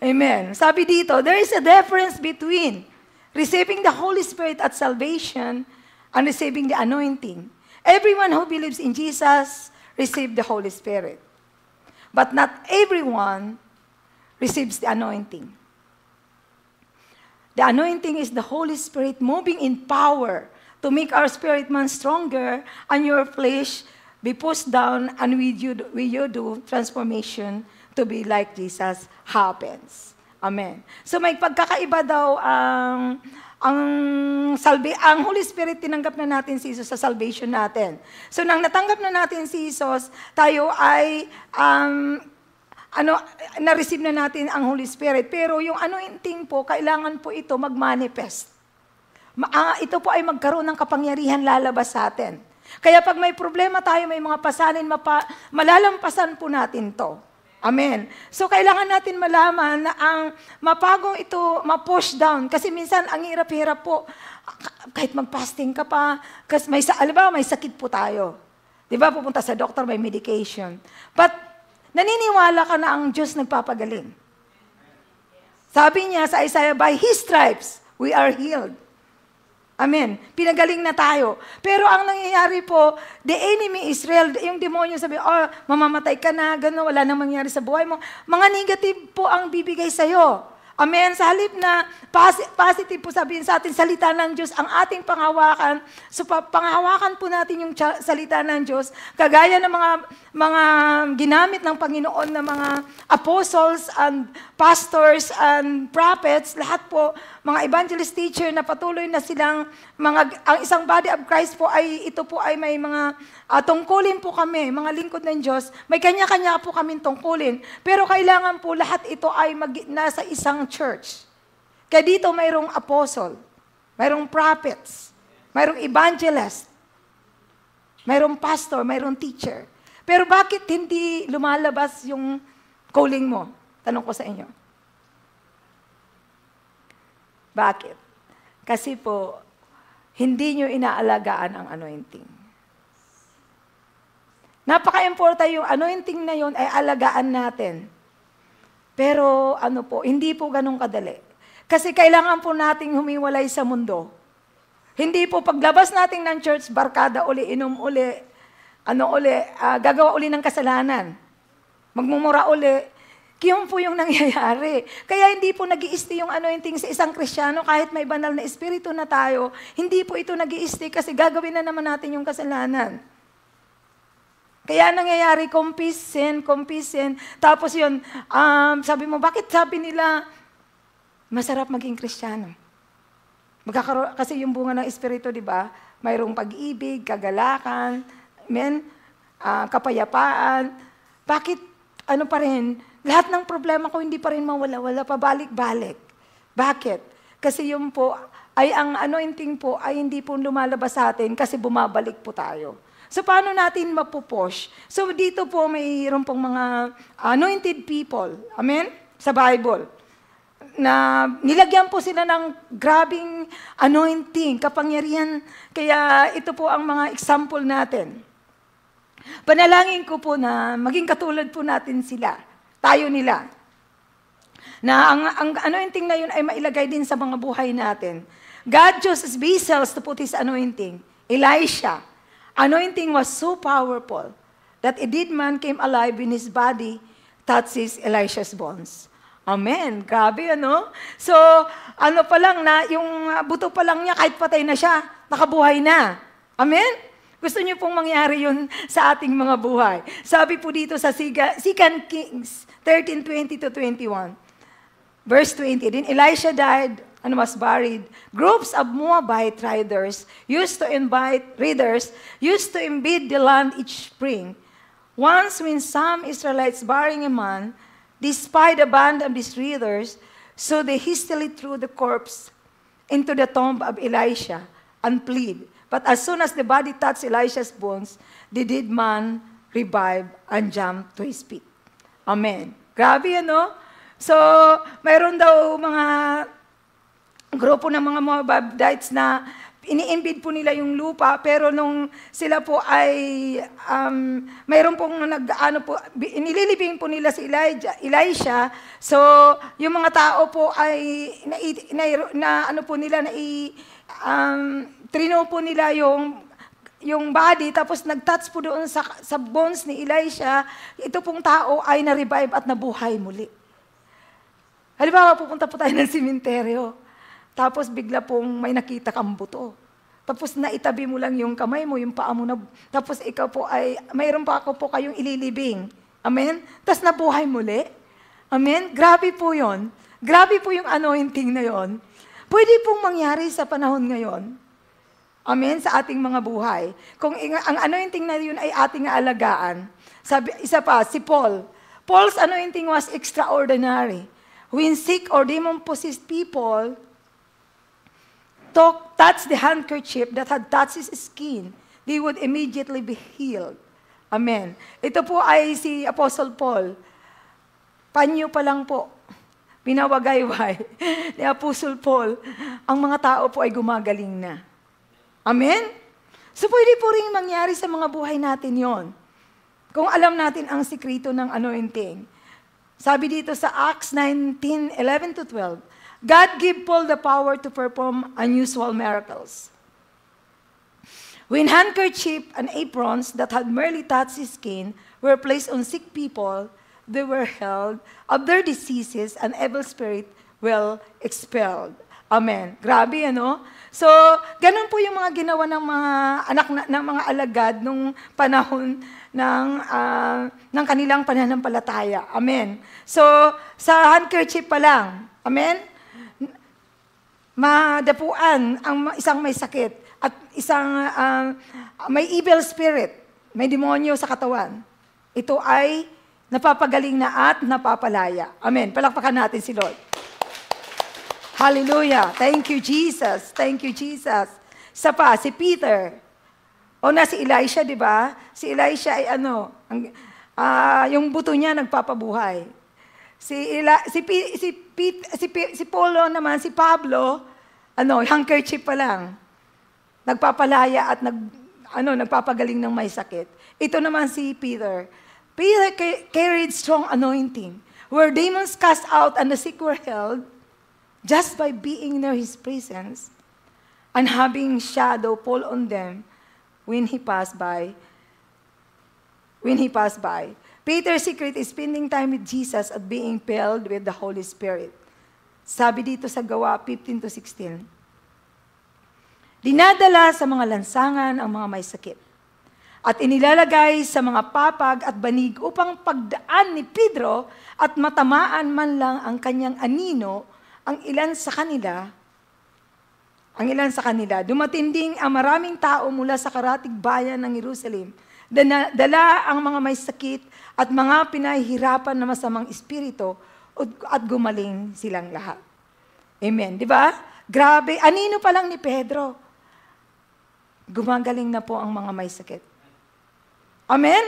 D: Amen. Sabi dito, there is a difference between receiving the Holy Spirit at salvation and receiving the anointing. Everyone who believes in Jesus receives the Holy Spirit. But not everyone receives the anointing. The anointing is the Holy Spirit moving in power to make our spirit man stronger and your flesh be pushed down, and with you do transformation to be like Jesus happens. Amen. So may pagkakaiba daw ang Holy Spirit, tinanggap na natin si Jesus sa salvation natin. So nang natanggap na natin si Jesus, tayo ay na-receive na natin ang Holy Spirit. Pero yung anointing po, kailangan po ito mag-manifest. Ito po ay magkaroon ng kapangyarihan lalabas sa atin. Kaya pag may problema tayo, may mga pasanin, malalampasan po natin to. Amen. So kailangan natin malaman na ang mapagong ito, ma-push down. Kasi minsan, ang hirap-hirap po, kahit mag-fasting ka pa, kasi may sakit po tayo. Diba, pupunta sa doktor, may medication. But, naniniwala ka na ang Diyos nagpapagaling. Sabi niya sa Isaiah, by His stripes, we are healed. Amen. Pinagaling na tayo. Pero ang nangyayari po, the enemy Israel, yung demonyo sabi, mamamatay ka na, gano'n, wala nang mangyari sa buhay mo. Mga negative po ang bibigay sa'yo. Amen. Sa halip na positive po sabihin sa atin, salita ng Diyos, ang ating panghawakan. So panghawakan po natin yung salita ng Diyos, kagaya ng mga ginamit ng Panginoon na mga apostles and pastors and prophets, lahat po, mga evangelist teacher na patuloy na silang ang isang body of Christ po ito po ay may mga tungkulin po kami, mga lingkod ng Diyos. May kanya-kanya po kaming tungkulin. Pero kailangan po lahat ito ay nasa isang church. Kaya dito mayroong apostle, mayroong prophets, mayroong evangelist, mayroong pastor, mayroong teacher. Pero bakit hindi lumalabas yung calling mo? Tanong ko sa inyo. Bakit? Kasi po, hindi nyo inaalagaan ang anointing. Napaka-importante yung anointing na yon ay alagaan natin. Pero hindi po ganun kadali. Kasi kailangan po nating humiwalay sa mundo. Hindi po paglabas natin ng church, barkada uli, inom uli, gagawa uli ng kasalanan. Magmumura uli. Yun po yung nangyayari. Kaya hindi po nag-i-stay yung anointing sa isang Kristiyano kahit may banal na espiritu na tayo. Hindi po ito nag-i-stay kasi gagawin na naman natin yung kasalanan. Kaya nangyayari, confess sin. Tapos yun, sabi mo, bakit sabi nila, masarap maging Kristiyano? Kasi yung bunga ng espiritu, di ba? Mayroong pag-ibig, kagalakan, kapayapaan. Bakit, pa rin, lahat ng problema ko hindi pa rin mawala-wala, pabalik-balik. Bakit? Kasi yun po, ang anointing po ay hindi po lumalabas sa atin kasi bumabalik po tayo. So, paano natin mapupush? So, dito po mayroon pong mga anointed people. Amen? Sa Bible. Na nilagyan po sila ng grabing anointing, kapangyarihan. Kaya ito po ang mga example natin. Panalangin ko po na maging katulad po natin sila. Tayo nila. Na ang anointing na yun ay mailagay din sa mga buhay natin. God chose vessels to put His anointing. Elisha. Anointing was so powerful that a dead man came alive in his body, touches Elisha's bones. Amen. Grabe, So, pa lang na, yung buto pa lang niya, kahit patay na siya, nakabuhay na. Amen? Gusto niyo pong mangyari yun sa ating mga buhay. Sabi po dito sa 2 Kings 13:20-21. Verse 20, Then Elisha died and was buried. Groups of Moabite raiders used to invade the land each spring. Once when some Israelites burying a man, they spied a band of these raiders, so they hastily threw the corpse into the tomb of Elisha and fled. But as soon as the body touched Elisha's bones, the dead man revived and jumped to his feet. Amen. Grabe, So, mayroon daw mga grupo ng mga Moabites na ini-invade po nila yung lupa, pero nung sila po ay, mayroon pong nililibing po nila si Elisha, so, yung mga tao po ay, trino po nila yung body, tapos nag-touch po doon sa bones ni Elisha, ito pong tao ay na-revive at nabuhay muli. Halimbawa, pupunta po tayo ng simenteryo. Tapos bigla pong may nakita kang buto. Tapos naitabi mo lang yung kamay mo, yung paa mo na, tapos ikaw po ay, mayroon pa ako po kayong ililibing. Amen? Tapos nabuhay muli. Amen? Grabe po yon. Grabe po yung anointing na yon. Pwede pong mangyari sa panahon ngayon. Amen? Sa ating mga buhay. Kung ang anointing na yun ay ating alagaan. Isa pa, si Paul. Paul's anointing was extraordinary. When sick or demon-possessed people touched the handkerchief that had touched his skin, they would immediately be healed. Amen. Ito po ay si Apostle Paul. Panyo pa lang po, pinawagayway ni Apostle Paul, ang mga tao po ay gumagaling na. Amen? So pwede po rin mangyari sa mga buhay natin yon. Kung alam natin ang sikreto ng anointing. Sabi dito sa Acts 19:11-12, God gave Paul the power to perform unusual miracles. When handkerchief and aprons that had merely touched his skin were placed on sick people, they were healed of their diseases and evil spirit well expelled. Amen. Grabe, So, ganun po yung mga ginawa ng mga anak ng mga alagad nung panahon ng kanilang pananampalataya. Amen. So, sa handkerchief pa lang, amen, madapuan ang isang may sakit at isang may evil spirit, may demonyo sa katawan. Ito ay napapagaling na at napapalaya. Amen. Palakpakan natin si Lord. Hallelujah. Thank you, Jesus. Thank you, Jesus. Isa pa, si Peter. O na si Elisha, di ba? Si Elisha ay yung buto niya nagpapabuhay. Si Paulo naman, si Pablo, handkerchief pa lang. Nagpapalaya at nagpapagaling ng may sakit. Ito naman si Peter. Peter carried strong anointing. where demons cast out and the sick were healed, just by being near his presence, and having shadow fall on them when he passed by. Peter's secret is spending time with Jesus at being filled with the Holy Spirit. Sabi dito sa Gawa 15-16, dinadala sa mga lansangan ang mga may sakit at inilalagay sa mga papag at banig upang pagdaan ni Pedro at matamaan man lang ang kanyang anino, ang ilan sa kanila, dumating din ang maraming tao mula sa karatig bayan ng Jerusalem. Dala ang mga may sakit at mga pinahihirapan na masamang espiritu at gumaling silang lahat. Amen. Di ba? Grabe. Anino pa lang ni Pedro. Gumagaling na po ang mga may sakit. Amen?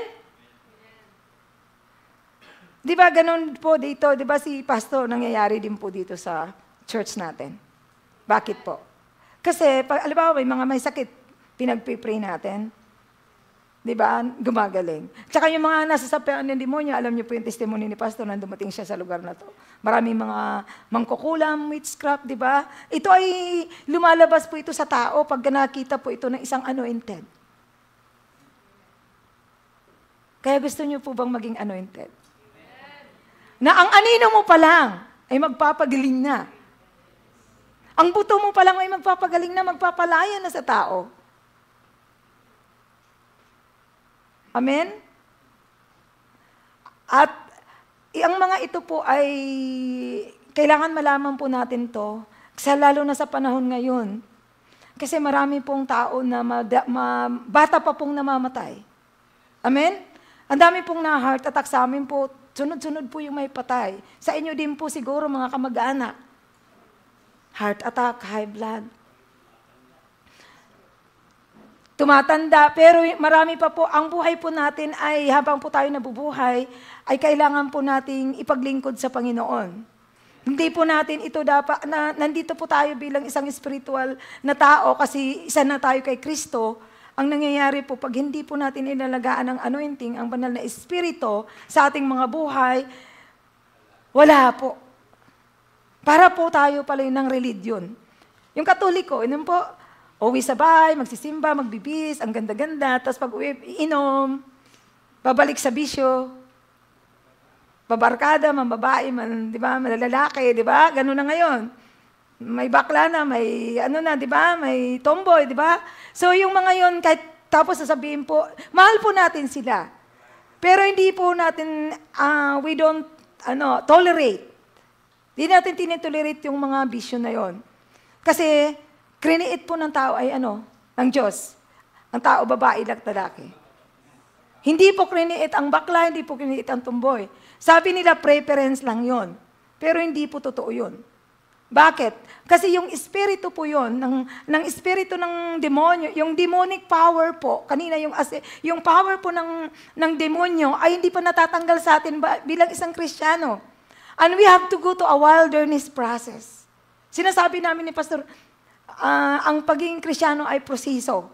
D: Di ba ganun po dito? Di ba si pastor nangyayari din po dito sa church natin? Bakit po? Kasi, alam ba, may sakit, pinagpipray natin. Di ba? Gumagaling. Tsaka yung mga nasasapian ng demonyo, alam niyo po yung testimony ni pastor nang dumating siya sa lugar na to. Maraming mga mangkukulam, witchcraft, di ba? Ito ay lumalabas po ito sa tao pag nakita po ito ng isang anointed. Kaya gusto niyo po bang maging anointed? Na ang anino mo pa lang ay magpapagaling na. Ang buto mo pa lang ay magpapagaling na, magpapalaya na sa tao. Amen? At ang mga ito po ay kailangan malaman po natin to, lalo na sa panahon ngayon. Kasi marami pong tao na bata pa pong namamatay. Amen? Ang dami pong na-heart attack sa amin po, sunod-sunod po yung may patay. Sa inyo din po siguro mga kamag-anak. Heart attack, high blood. Tumatanda, pero marami pa po, ang buhay po natin ay habang po tayo nabubuhay, ay kailangan po nating ipaglingkod sa Panginoon. Hindi po natin ito dapat, nandito po tayo bilang isang spiritual na tao kasi isa na tayo kay Kristo. Ang nangyayari po, pag hindi po natin inalagaan ng anointing, ang banal na espiritu sa ating mga buhay, wala po. Para po tayo pala ng religion. Yung Katoliko, yun po, uwi sa bahay, magsisimba, magbibis, ang ganda-ganda, tapos pag uwi, inom, babalik sa bisyo, babarkada, mambabae, di ba, malalaki, di ba, ganun na ngayon. May bakla na, may di ba? May tomboy, di ba? So yung mga yon kahit tapos sasabihin po, mahal po natin sila. Pero hindi po natin, we don't, tolerate. Hindi natin tinitolerate yung mga bisyo na yon. Kasi, create po ng tao ay ng Diyos. Ang tao, babae, lalaki. Hindi po create ang bakla, hindi po create ang tomboy. Sabi nila, preference lang yon. Pero hindi po totoo yon. Bakit? Kasi yung espiritu po yun, ng espiritu ng demonyo, yung demonic power po, kanina yung power po ng demonyo ay hindi pa natatanggal sa atin bilang isang Kristiyano. And we have to go to a wilderness process. Sinasabi namin ni Pastor, ang pagiging Kristiyano ay proseso.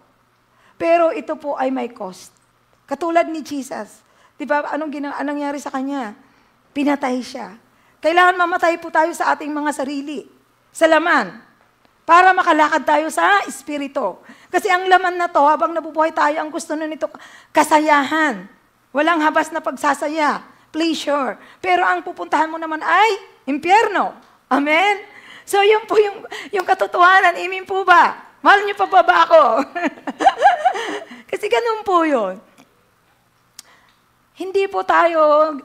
D: Pero ito po ay may cost. Katulad ni Jesus. Di ba, anong nangyari sa kanya? Pinatay siya. Kailangan mamatay po tayo sa ating mga sarili, sa laman, para makalakad tayo sa espiritu. Kasi ang laman na to, habang nabubuhay tayo, ang gusto na nito, kasayahan. Walang habas na pagsasaya, pleasure. Pero ang pupuntahan mo naman ay impyerno. Amen? So yun po yung katotohanan. Amen po ba? Mahal niyo pa ba ako? Kasi ganun po yun. Hindi po tayo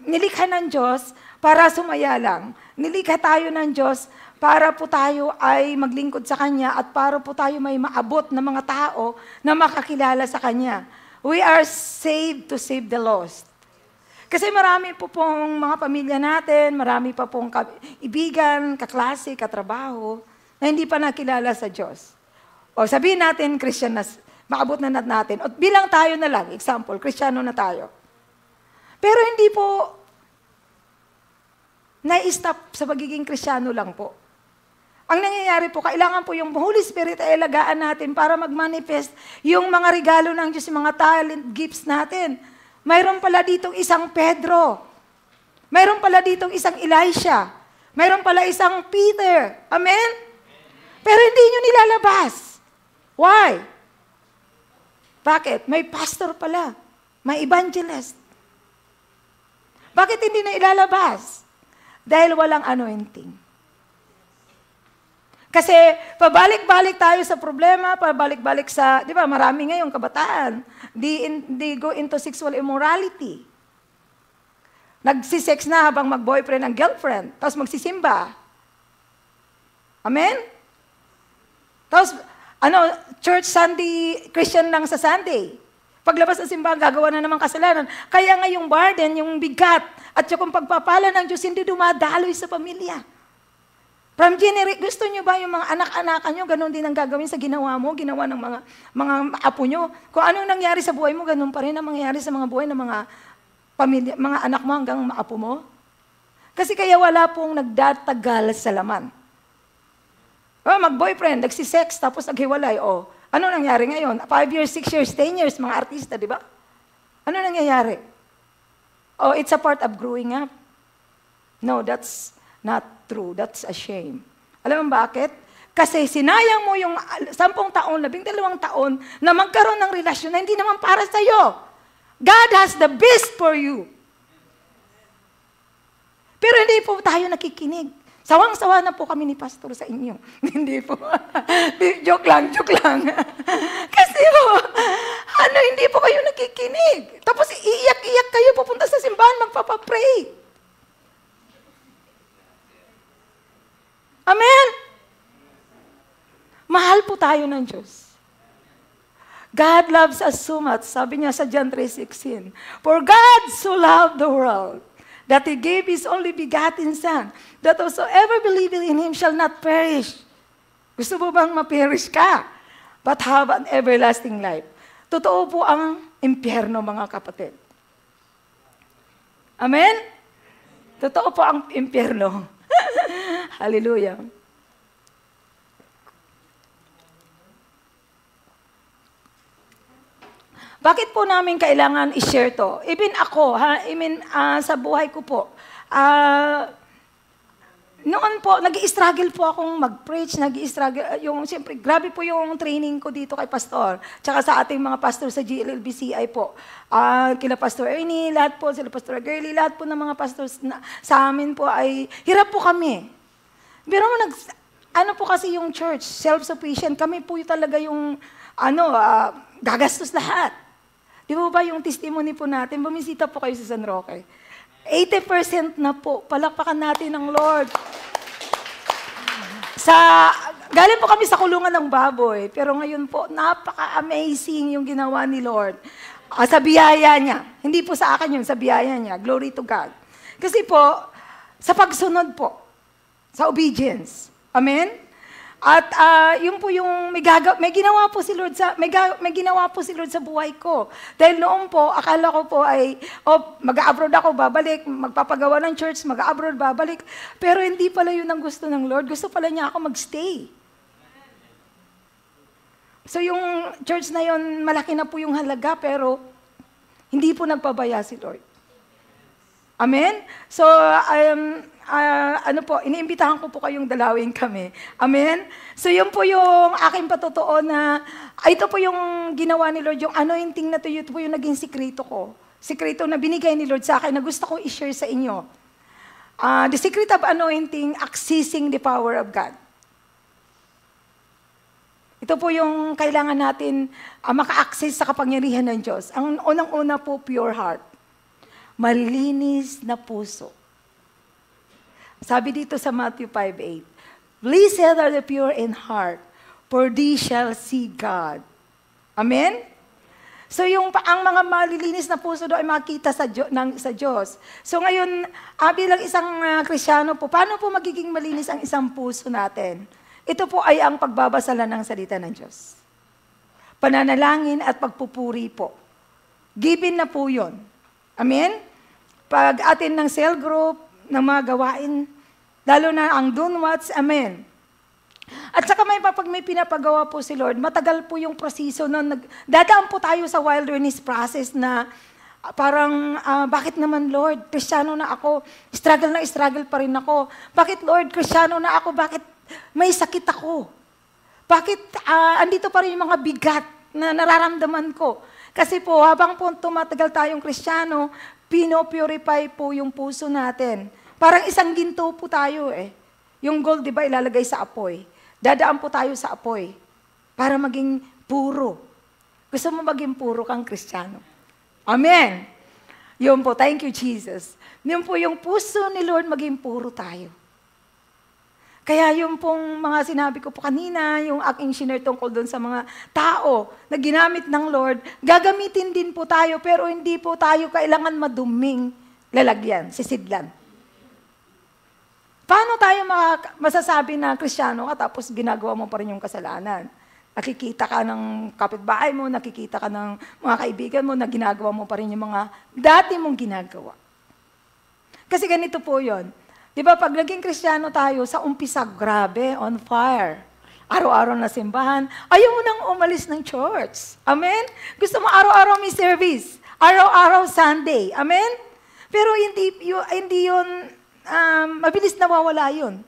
D: nilikha ng Diyos para sumaya lang. Nilikha tayo ng Diyos para po tayo ay maglingkod sa Kanya at para po tayo may maabot na mga tao na makakilala sa Kanya. We are saved to save the lost. Kasi marami po pong mga pamilya natin, marami pa pong ibigan, kaklase, katrabaho, na hindi pa nakilala sa Diyos. O sabihin natin, Christian na, maabot na natin. O bilang tayo na lang, example, Kristiyano na tayo. Pero hindi po na-stop sa pagiging Kristiyano lang po. Ang nangyayari po, kailangan po yung Holy Spirit ay alagaan natin para mag-manifest yung mga regalo ng Diyos, yung mga talent, gifts natin. Mayroon pala ditong isang Pedro. Mayroon pala ditong isang Elisha. Mayroon pala isang Peter. Amen? Pero hindi nyo nilalabas. Why? Bakit? May pastor pala. May evangelist. Bakit hindi na ilalabas? Dahil walang anointing. Kasi pabalik-balik tayo sa problema, pabalik-balik sa, di ba, marami ngayong kabataan. They go into sexual immorality. Nagsisex na habang mag-boyfriend ang girlfriend, tapos magsisimba. Amen? Tapos, church Sunday, Christian lang sa Sunday. Paglabas ng simbahan, gagawa na naman kasalanan. Kaya nga yung burden, yung bigat, at yung pagpapala ng Diyos, hindi dumadaloy sa pamilya. From gusto nyo ba yung mga anak-anakan nyo, ganun din ang gagawin sa ginawa mo, ginawa ng mga apo nyo? Kung anong nangyari sa buhay mo, ganun pa rin ang mangyayari sa mga buhay ng mga pamilya, mga anak mo hanggang apo mo. Kasi kaya wala pong nagdatagal sa laman. Mag-boyfriend, nagsisex, tapos naghiwalay. Ano nangyari ngayon? 5 years, 6 years, 10 years, mga artista, di ba? Ano nangyayari? It's a part of growing up. No, that's not true. That's a shame. Alam mo bakit? Kasi sinayang mo yung 10 taon, 12 taon na magkaroon ng relasyon na hindi naman para sa'yo. God has the best for you. Pero hindi po tayo nakikinig. Sawang-sawa na po kami ni Pastor sa inyo. Hindi po. Joke lang. Kasi hindi po kayo nakikinig. Tapos iiyak-iyak kayo, pupunta sa simbahan, magpapapray. Amen? Mahal po tayo ng Diyos. God loves us so much. Sabi niya sa John 3:16, For God so loved the world, that He gave His only begotten Son, that whosoever believeth in Him shall not perish. Gusto mo bang ma-perish ka? But have an everlasting life. Totoo po ang impyerno, mga kapatid. Amen? Totoo po ang impyerno. Hallelujah. Bakit po namin kailangan i-share to? Even ako, sa buhay ko po, noon po, nag-i-struggle po akong mag-preach, siyempre, grabe po yung training ko dito kay Pastor, tsaka sa ating mga pastor sa GLLBCI po. Kila Pastor Ernie, lahat po, sila Pastor Girlie, lahat po ng mga pastors sa amin po ay, hirap po kami. Pero po kasi yung church, self-sufficient, kami po talaga yung, gagastos lahat. Di ba yung testimony po natin, bumisita po kayo sa San Roque. 80% na po, palakpakan natin ng Lord. Galing po kami sa kulungan ng baboy, pero ngayon po, napaka-amazing yung ginawa ni Lord. Sa biyaya niya. Hindi po sa akin yun, sa biyaya niya. Glory to God. Kasi po, sa pagsunod po, sa obedience. Amen? At yun po yung may ginawa po si Lord sa buhay ko. Dahil noon po, akala ko po ay mag-abroad ako, babalik, magpapagawa ng church, mag-abroad, babalik. Pero hindi pala yun ang gusto ng Lord. Gusto pala niya ako magstay. So yung church na yun, malaki na po yung halaga, pero hindi po nagpabaya si Lord. Amen? So, iniimbitahan ko po kayong dalawin kami. Amen? So, yun po yung aking patotoo na, ito po yung ginawa ni Lord, yung anointing na to, ito po yung naging sikreto ko. Sikreto na binigay ni Lord sa akin na gusto ko i-share sa inyo. The secret of anointing, accessing the power of God. Ito po yung kailangan natin maka-access sa kapangyarihan ng Diyos. Ang unang-una po, pure heart. Malinis na puso. Sabi dito sa Matthew 5:8, Blessed are the pure in heart, for they shall see God. Amen? So ang mga malilinis na puso doon ay makita sa Diyos. So ngayon, bilang isang Kristiyano po, paano po magiging malinis ang isang puso natin? Ito po ay ang pagbabasala ng salita ng Diyos. Pananalangin at pagpupuri po. Given na po yun. Amen? Pag atin ng cell group, ng mga gawain, lalo na ang dunwats, amen. At saka pag may pinapagawa po si Lord, matagal po yung proseso na dadaan po tayo sa wilderness process na bakit naman Lord, Kristiyano na ako, struggle pa rin ako. Bakit Lord, Kristiyano na ako, bakit may sakit ako? Bakit andito pa rin yung mga bigat na nararamdaman ko? Kasi po, habang po tumatagal tayong Kristiyano, pinopurify po yung puso natin. Parang isang ginto po tayo Yung gold, di ba, ilalagay sa apoy. Dadaan po tayo sa apoy para maging puro. Gusto mo maging puro kang Kristiyano. Amen. Yun po, thank you Jesus. Yun po yung puso ni Lord, maging puro tayo. Kaya yung pong mga sinabi ko po kanina, yung aking share tungkol doon sa mga tao na ginamit ng Lord, gagamitin din po tayo, pero hindi po tayo kailangan maduming lalagyan, sisidlan. Paano tayo masasabi na Kristiyano ka tapos ginagawa mo pa rin yung kasalanan? Nakikita ka ng kapitbahay mo, nakikita ka ng mga kaibigan mo na ginagawa mo pa rin yung mga dati mong ginagawa. Kasi ganito po yon. Di ba, pag naging Kristiyano tayo, sa umpisa, grabe, on fire. Araw-araw na simbahan, ayaw mo nang umalis ng church. Amen? Gusto mo araw-araw may service. Araw-araw Sunday. Amen? Pero hindi yun, mabilis nawawala yun.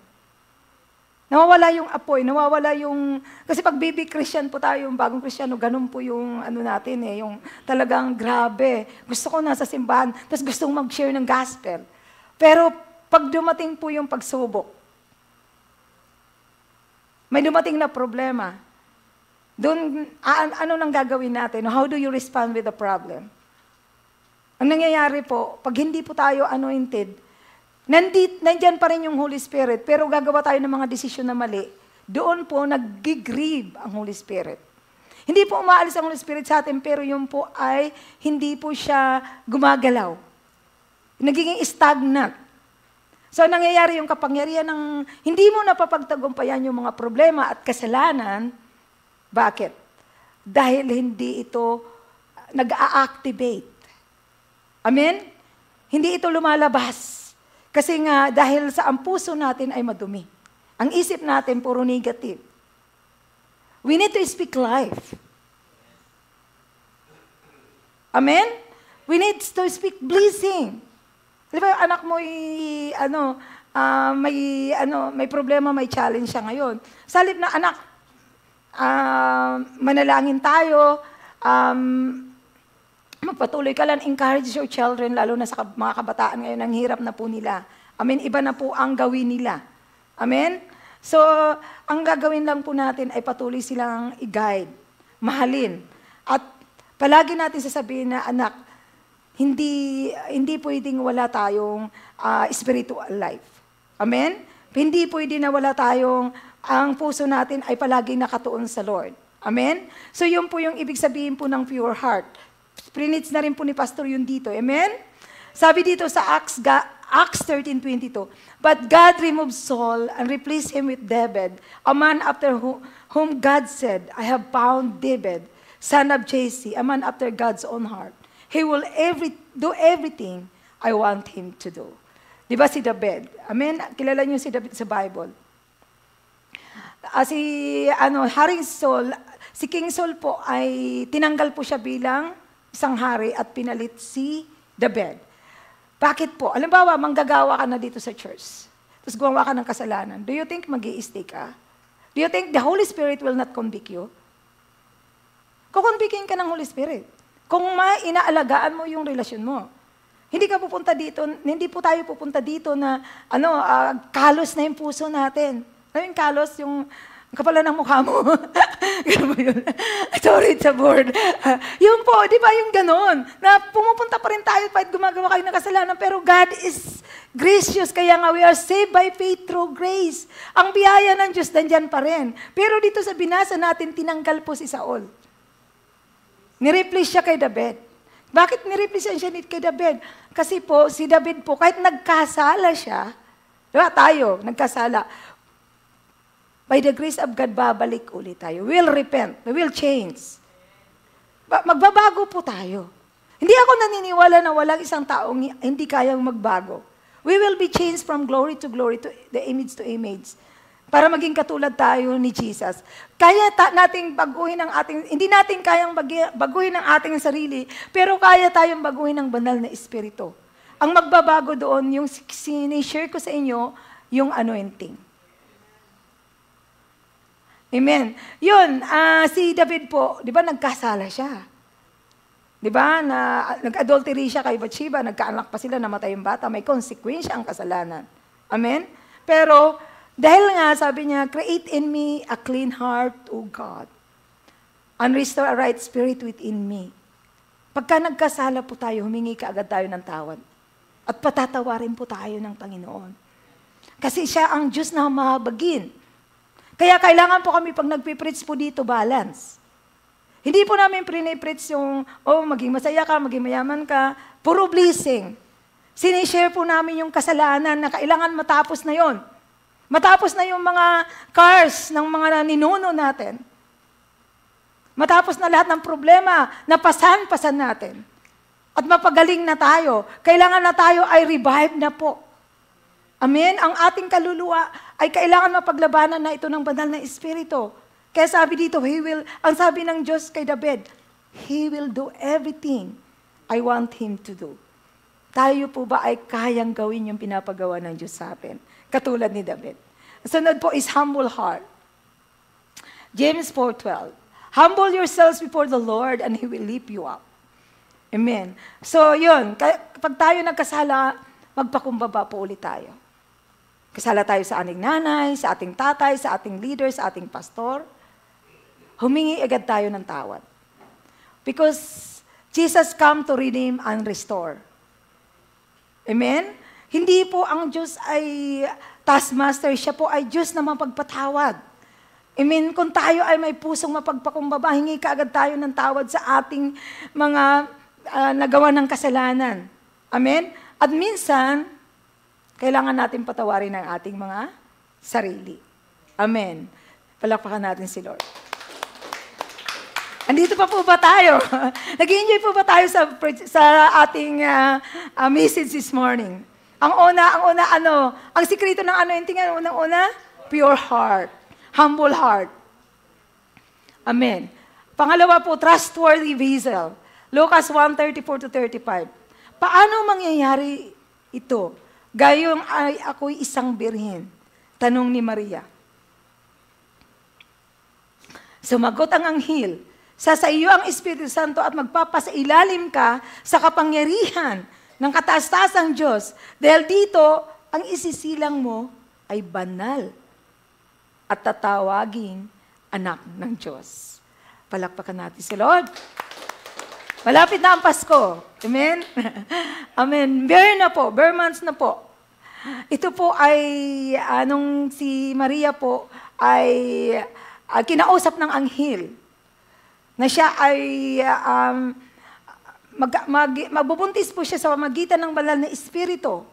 D: Nawawala yung apoy, nawawala yung... Kasi pag baby Christian po tayo, yung bagong Kristiyano, ganun po yung natin yung talagang grabe. Gusto ko nasa simbahan, tapos gustong mag-share ng gospel. Pero pag dumating po yung pagsubok, may dumating na problema, doon, ano nang gagawin natin? How do you respond with the problem? Ang nangyayari po, pag hindi po tayo anointed, nandyan pa rin yung Holy Spirit, pero gagawa tayo ng mga desisyon na mali, doon po nag-grieve ang Holy Spirit. Hindi po umaalis ang Holy Spirit sa atin, pero yun po ay hindi po siya gumagalaw. Nagiging stagnant. So, nangyayari yung kapangyarihan ng hindi mo napapagtagumpayan yung mga problema at kasalanan. Bakit? Dahil hindi ito nag-a-activate. Amen? Hindi ito lumalabas. Kasi nga, dahil sa ang puso natin ay madumi. Ang isip natin, puro negative. We need to speak life. Amen? We need to speak blessing. Di ba, anak mo may problema, may challenge siya ngayon. Sa halip na, anak, manalangin tayo, magpatuloy ka lang, encourage your children, lalo na sa mga kabataan ngayon, ang hirap na po nila. Amen, iba na po ang gawin nila. Amen? So, ang gagawin lang po natin ay patuloy silang i-guide, mahalin. At palagi natin sasabihin na, anak, hindi pwedeng wala tayong spiritual life. Amen? Hindi pwede na wala tayong, ang puso natin ay palaging nakatuon sa Lord. Amen? So yun po yung ibig sabihin po ng pure heart. Prinits na rin po ni Pastor yun dito. Amen? Sabi dito sa Acts 13:22, but God removed Saul and replaced him with David, a man after whom God said, I have found David, son of Jesse, a man after God's own heart. He will do everything I want him to do. Di ba si David? Amen? Kilala niyo si David sa Bible. Haring Saul, si King Saul po ay tinanggal po siya bilang isang hari at pinalit si David. Bakit po? Alimbawa, manggagawa ka na dito sa church. Tapos gumawa ka ng kasalanan. Do you think mag-i-stay ka? Do you think the Holy Spirit will not convict you? Kukonvikin ka ng Holy Spirit. Kung inaalagaan mo yung relasyon mo. Hindi ka pupunta dito, hindi po tayo pupunta dito na kalos na yung puso natin. Ano yung kalos? Yung kapala ng mukha mo. Sorry, it's a word. Yun po, di ba yung ganon? Na pumupunta pa rin tayo kahit gumagawa kayo ng kasalanan, pero God is gracious. Kaya nga, we are saved by faith through grace. Ang biyaya ng Diyos, nandyan pa rin. Pero dito sa binasa natin, tinanggal po si Saul. Nireplace siya kay David. Bakit nireplace siya kay David? Kasi po, si David po, kahit nagkasala siya, diba, tayo, nagkasala, by the grace of God, babalik ulit tayo. We'll repent. We will change. Magbabago po tayo. Hindi ako naniniwala na walang isang taong hindi kayang magbago. We will be changed from glory to the image to image. para maging katulad tayo ni Jesus. Kaya nating baguhin ang ating, hindi natin kayang baguhin ang ating sarili, pero kaya tayong baguhin ng banal na Espiritu. Ang magbabago doon, yung sinishare ko sa inyo, yung anointing. Amen. Yun, si David po, di ba nagkasala siya? Di ba, nag-adultery siya kay Bathsheba, nagkaanak pa sila, namatay yung bata, may consequence ang kasalanan. Amen? Pero, dahil nga, sabi niya, create in me a clean heart, O God, and restore a right spirit within me. Pagka nagkasala po tayo, humingi kaagad tayo ng tawad. At patatawarin po tayo ng Panginoon. Kasi siya ang Diyos na mahabagin. Kaya kailangan po kami pag nagpipreach po dito, balance. Hindi po namin pinipreach yung, maging masaya ka, maging mayaman ka, puro blessing. Sinishare po namin yung kasalanan na kailangan matapos na yon. Matapos na yung mga cars ng mga ninuno natin. Matapos na lahat ng problema, napasan-pasan natin. At mapagaling na tayo. Kailangan na tayo ay revive na po. Amen? Ang ating kaluluwa ay kailangan mapaglabanan na ito ng banal na Espiritu. Kaya sabi dito, ang sabi ng Diyos kay David, He will do everything I want Him to do. Tayo po ba ay kayang gawin yung pinapagawa ng Diyos sa atin? Katulad ni David. Sunod po is humble heart. James 4:12. Humble yourselves before the Lord and He will lift you up. Amen. So yun, pag tayo nagkasala, magpakumbaba po ulit tayo. Kasala tayo sa ating nanay, sa ating tatay, sa ating leader, sa ating pastor. Humingi agad tayo ng tawad. Because Jesus come to redeem and restore. Amen? Hindi po ang Diyos ay taskmaster, siya po ay Diyos na mapagpatawad. Amen? Kung tayo ay may pusong mapagpakumbaba, hingi ka agad tayo ng tawad sa ating mga nagawa ng kasalanan. Amen? At minsan, kailangan natin patawarin ang ating mga sarili. Amen. Palakpakan natin si Lord. Andito pa po ba tayo? Nag-enjoy po ba tayo sa ating message this morning? Ang sikreto ng anointing, unang-una, pure heart. Humble heart. Amen. Pangalawa po, trustworthy vessel. Lucas 1:34-35. Paano mangyayari ito? Gayong ay ako'y isang birhen. Tanong ni Maria. Sumagot ang anghel, sa iyo ang Espiritu Santo at magpapasailalim ka sa kapangyarihan ng kataas-taasang Diyos. Dahil dito, ang isisilang mo ay banal at tatawaging anak ng Diyos. Palakpakan natin si Lord. Malapit na ang Pasko. Amen? Amen. Bare months na po. Ito po ay, nung si Maria po ay kinausap ng anghel na siya ay magbubuntis po siya sa magitan ng banal na Espiritu.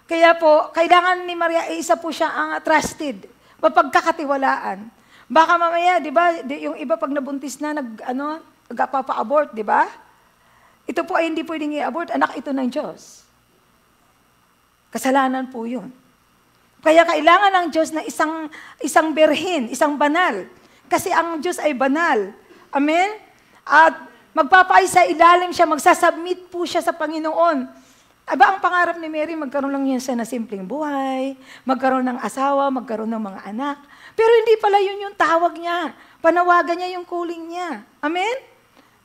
D: Kaya po, kailangan ni Maria, isa po siya ang trusted, mapagkakatiwalaan. Baka mamaya, di ba, yung iba pag nabuntis na, nagpapa-abort, di ba? Ito po ay hindi pwedeng i-abort, anak ito ng Diyos. Kasalanan po yun. Kaya kailangan ng Diyos na isang berhin, isang banal. Kasi ang Diyos ay banal. Amen? At magpapaisa ilalim siya, magsasubmit po siya sa Panginoon. Aba, ang pangarap ni Mary, magkaroon lang yan siya na simpleng buhay, magkaroon ng asawa, magkaroon ng mga anak. Pero hindi pala yun yung tawag niya. Panawagan niya yung calling niya. Amen?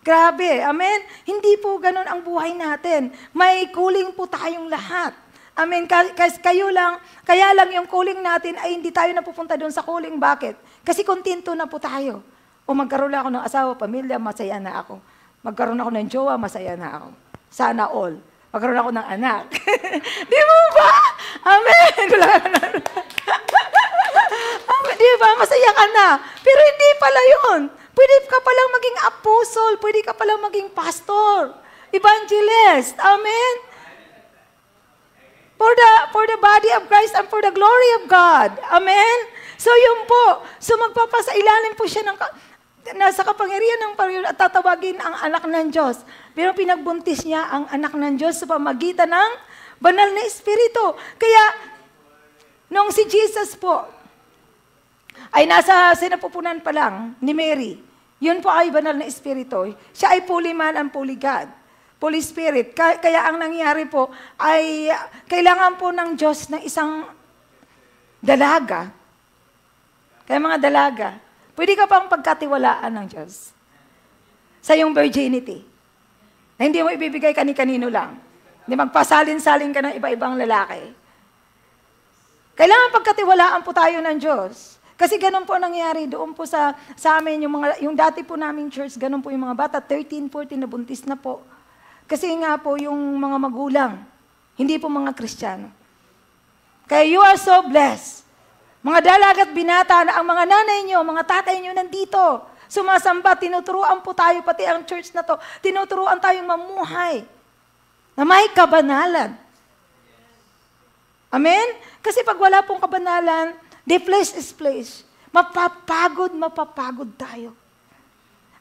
D: Grabe, amen? Hindi po ganun ang buhay natin. May calling po tayong lahat. Amen? Kaya lang yung calling natin ay hindi tayo napupunta doon sa calling. Bakit? Kasi kontento na po tayo. O magkaroon ako ng asawa, pamilya, masaya na ako. Magkaroon ako ng jowa, masaya na ako. Sana all. Magkaroon ako ng anak. Di mo ba? Amen. Di ba? Masaya ka na. Pero hindi pala yun. Pwede ka palang maging apostle. Pwede ka palang maging pastor. Evangelist. Amen. For the body of Christ and for the glory of God. Amen? So yun po. So magpapasailalim po siya nasa kapangyarihan ng Panginoon at tatawagin ang anak ng Diyos. Pero pinagbuntis niya ang anak ng Diyos sa pamagitan ng banal na Espiritu. Kaya, nung si Jesus po, ay nasa sinapupunan pa lang ni Mary. Yun po ay banal na espiritu. Siya ay fully man and fully God. Holy Spirit. Kaya ang nangyari po ay kailangan po ng Diyos ng isang dalaga. Kaya mga dalaga, pwede ka pang pagkatiwalaan ng Diyos sa iyong virginity. Na hindi mo ibibigay kani-kanino lang. Hindi magpasalin-salin ka ng iba-ibang lalaki. Kailangan pagkatiwalaan po tayo ng Diyos. Kasi ganun po ang nangyari doon po sa amin, yung dati po naming church, ganun po yung mga bata, 13, 14 na buntis na po. Kasi nga po yung mga magulang, hindi po mga Kristiyano. Kaya you are so blessed. Mga dalagat binata na ang mga nanay nyo, mga tatay nyo nandito, sumasamba, tinuturuan po tayo, pati ang church na to, tinuturuan tayong mamuhay na may kabanalan. Amen? Kasi pag wala pong kabanalan, the flesh is flesh. Mapapagod tayo.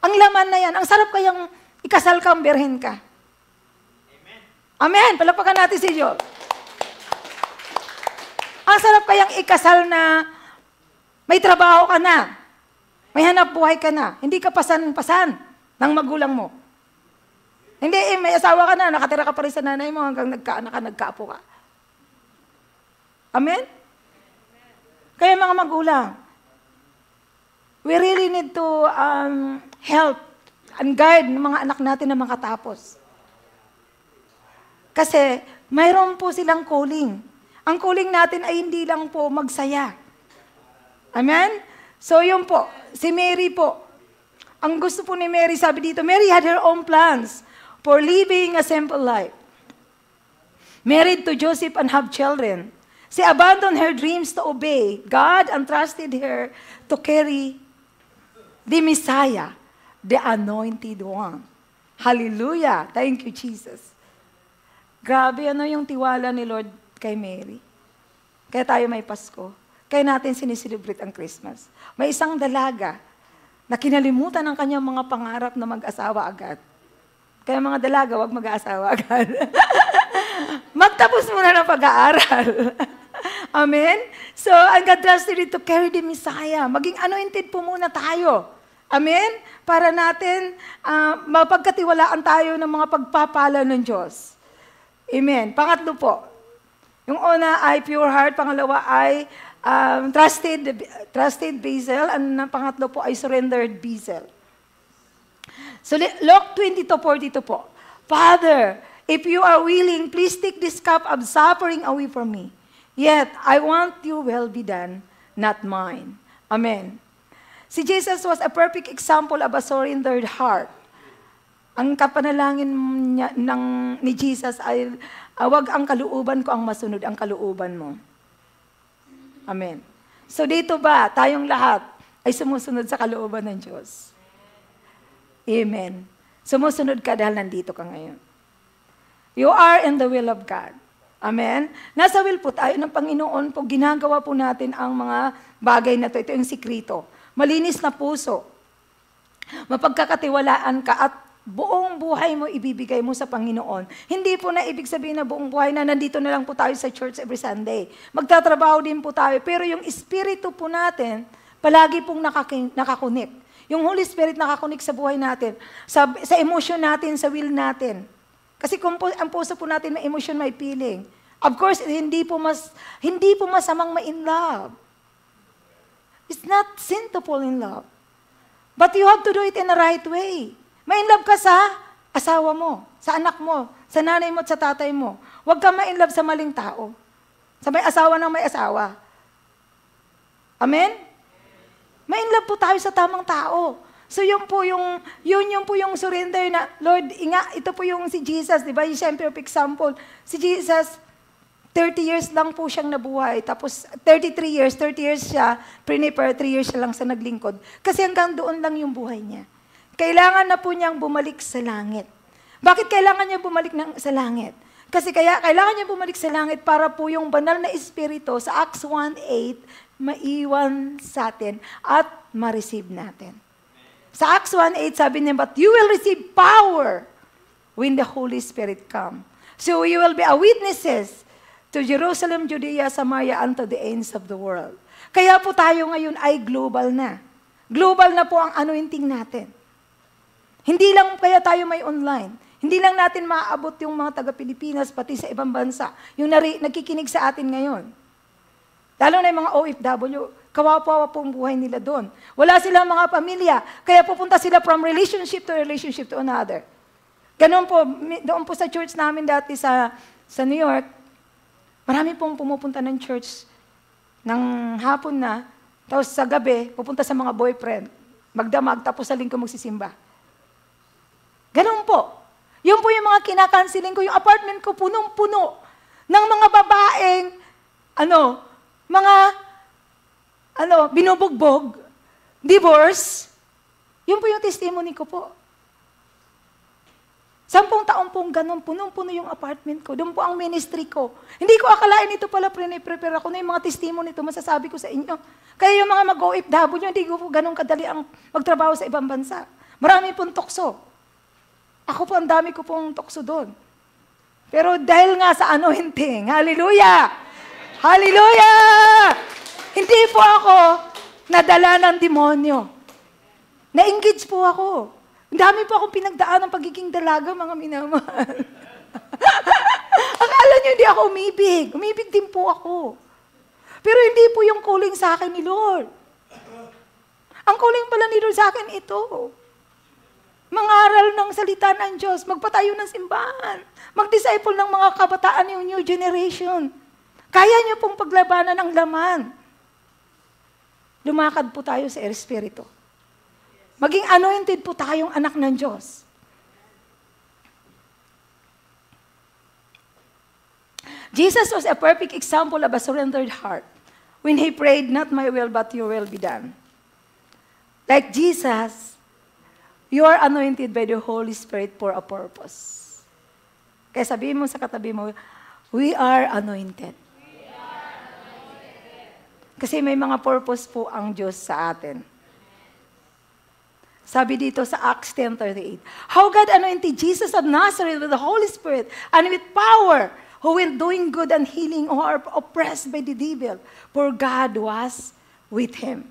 D: Ang laman na yan, ang sarap kayang ikasal kang berhen ka. Amen. Palakpakan natin si Diyos. Ang sarap kayang ikasal na may trabaho ka na. May hanap buhay ka na. Hindi ka pasan-pasan ng magulang mo. Hindi, may asawa ka na, nakatira ka pa rin sa nanay mo hanggang nagkaanak ka, nagkaapo ka. Amen? Kaya mga magulang, we really need to help and guide ng mga anak natin na makatapos. Kasi mayroon po silang calling. Ang calling natin ay hindi lang po magsaya. Amen? So yun po, si Mary po. Ang gusto po ni Mary, sabi dito, Mary had her own plans for living a simple life. Married to Joseph and have children. She abandoned her dreams to obey God and trusted her to carry the Messiah, the Anointed One. Hallelujah! Thank you, Jesus. Grabe, ano yung tiwala ni Lord kay Mary. Kaya tayo may Pasko. Kaya natin siniselebrate ang Christmas. May isang dalaga na kinalimutan ang kanyang mga pangarap na mag-asawa agad. Kaya mga dalaga, wag mag-aasawa agad. Magtapos muna ng pag-aaral. Amen? So, ang God trusted to carry the Messiah. Maging anointed po muna tayo. Amen? Para natin mapagkatiwalaan tayo ng mga pagpapala ng Diyos. Amen. Pangatlo po, yung una ay pure heart, pangalawa ay trusted basil, and pangatlo po ay surrendered basil. So, Luke 20:42 po. Father, if you are willing, please take this cup of suffering away from me. Yet, I want your will be done, not mine. Amen. Si Jesus was a perfect example of a surrendered heart. Ang kapanalangin ni Jesus ay, wag ang kalooban ko ang masunod, ang kalooban mo. Amen. So dito ba, tayong lahat ay sumusunod sa kalooban ng Diyos? Amen. Sumusunod ka dahil nandito ka ngayon. You are in the will of God. Amen. Nasa will po tayo ng Panginoon po, ginagawa po natin ang mga bagay na to. Ito yung sikrito. Malinis na puso. Mapagkakatiwalaan ka at buong buhay mo ibibigay mo sa Panginoon. Hindi po na ibig sabihin na buong buhay na nandito na lang po tayo sa church every Sunday. Magtatrabaho din po tayo. Pero yung espiritu po natin, palagi pong nakakunik. Yung Holy Spirit nakakunik sa buhay natin, sa emotion natin, sa will natin. Kasi kung ang puso po natin may emotion, may feeling. Of course, hindi po masamang ma-in love. It's not sin to fall in love. But you have to do it in the right way. Ma-inlove ka sa asawa mo, sa anak mo, sa nanay mo at sa tatay mo. Huwag ka ma-inlove sa maling tao. Sa may asawa ng may asawa. Amen? Ma-inlove po tayo sa tamang tao. So yun po yung surrender na, Lord, ito po yung si Jesus, di ba? Yung siyempre of example. Si Jesus, 30 years lang po siyang nabuhay. Tapos 30 years siya, prepare 3 years siya lang sa naglingkod. Kasi hanggang doon lang yung buhay niya. Kailangan na po niyang bumalik sa langit. Bakit kailangan niya bumalik sa langit? Kasi kailangan niya bumalik sa langit para po yung banal na espiritu sa Acts 1:8 maiwan sa atin at ma-receive natin. Sa Acts 1:8 sabi niya, but you will receive power when the Holy Spirit come. So you will be a witnesses to Jerusalem, Judea, Samaria, and to the ends of the world. Kaya po tayo ngayon ay global na. Global na po ang anointing natin. Hindi lang kaya tayo may online. Hindi lang natin maaabot yung mga taga-Pilipinas, pati sa ibang bansa. Yung nagkikinig sa atin ngayon. Lalo na yung mga OFW, kawawa po ang buhay nila doon. Wala silang mga pamilya, kaya pupunta sila from relationship to another. Ganun po, doon po sa church namin dati sa New York, marami pong pumupunta ng church ng hapon na, tapos sa gabi, pupunta sa mga boyfriend, magdamag, tapos sa linggo magsisimba. Ganun po. Yun po yung mga kinakansiling ko. Yung apartment ko, punong-puno ng mga babaeng, binubugbog, divorce. Yun po yung testimony ko po. 10 taon pong ganun, punong-puno yung apartment ko. Doon po ang ministry ko. Hindi ko akalain ito pala, prepare ako na yung mga testimony ito, masasabi ko sa inyo. Kaya yung mga mag-OFW, hindi ko po ganun kadali ang magtrabaho sa ibang bansa. Marami pong tukso. Ako po, ang dami ko pong tukso doon. Pero dahil nga sa anointing, hallelujah! Hallelujah! Hindi po ako nadala ng demonyo. Na-engage po ako. Ang dami po akong pinagdaan ng pagiging dalaga, mga minamahal. Akala niyo hindi ako umibig. Umibig din po ako. Pero hindi po yung calling sa akin ni Lord. Ang calling pala ni Lord sa akin ito. Mangaral ng salita ng Diyos, magpatayo ng simbahan, mag-disciple ng mga kabataan yung new generation. Kaya niyo pong paglabanan ng laman. Lumakad po tayo sa Espiritu. Maging anointed po tayong anak ng Diyos. Jesus was a perfect example of a surrendered heart when He prayed, not my will, but your will be done. Like Jesus, you are anointed by the Holy Spirit for a purpose. Kaya sabihin mo sa katabi mo, we are anointed. Kasi may mga purpose po ang Diyos sa atin. Sabi dito sa Acts 10:38, how God anointed Jesus of Nazareth with the Holy Spirit and with power, who went doing good and healing who are oppressed by the devil, for God was with Him.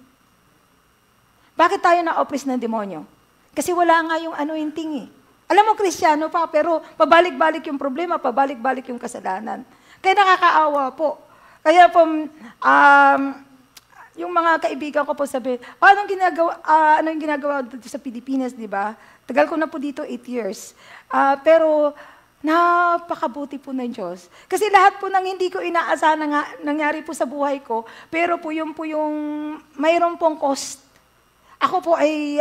D: Bakit tayo na-oppress ng demonyo? Kasi wala nga yung anointing eh. Alam mo, Kristiyano pa, pero pabalik-balik yung problema, pabalik-balik yung kasalanan. Kaya nakakaawa po. Kaya po, yung mga kaibigan ko po sabi, anong ginagawa dito sa Pilipinas, di ba? Tagal ko na po dito, 8 years. Pero, napakabuti po ng Diyos. Kasi lahat po ng hindi ko inaasahan na nangyari po sa buhay ko, pero po yung mayroon pong cost. Ako po ay,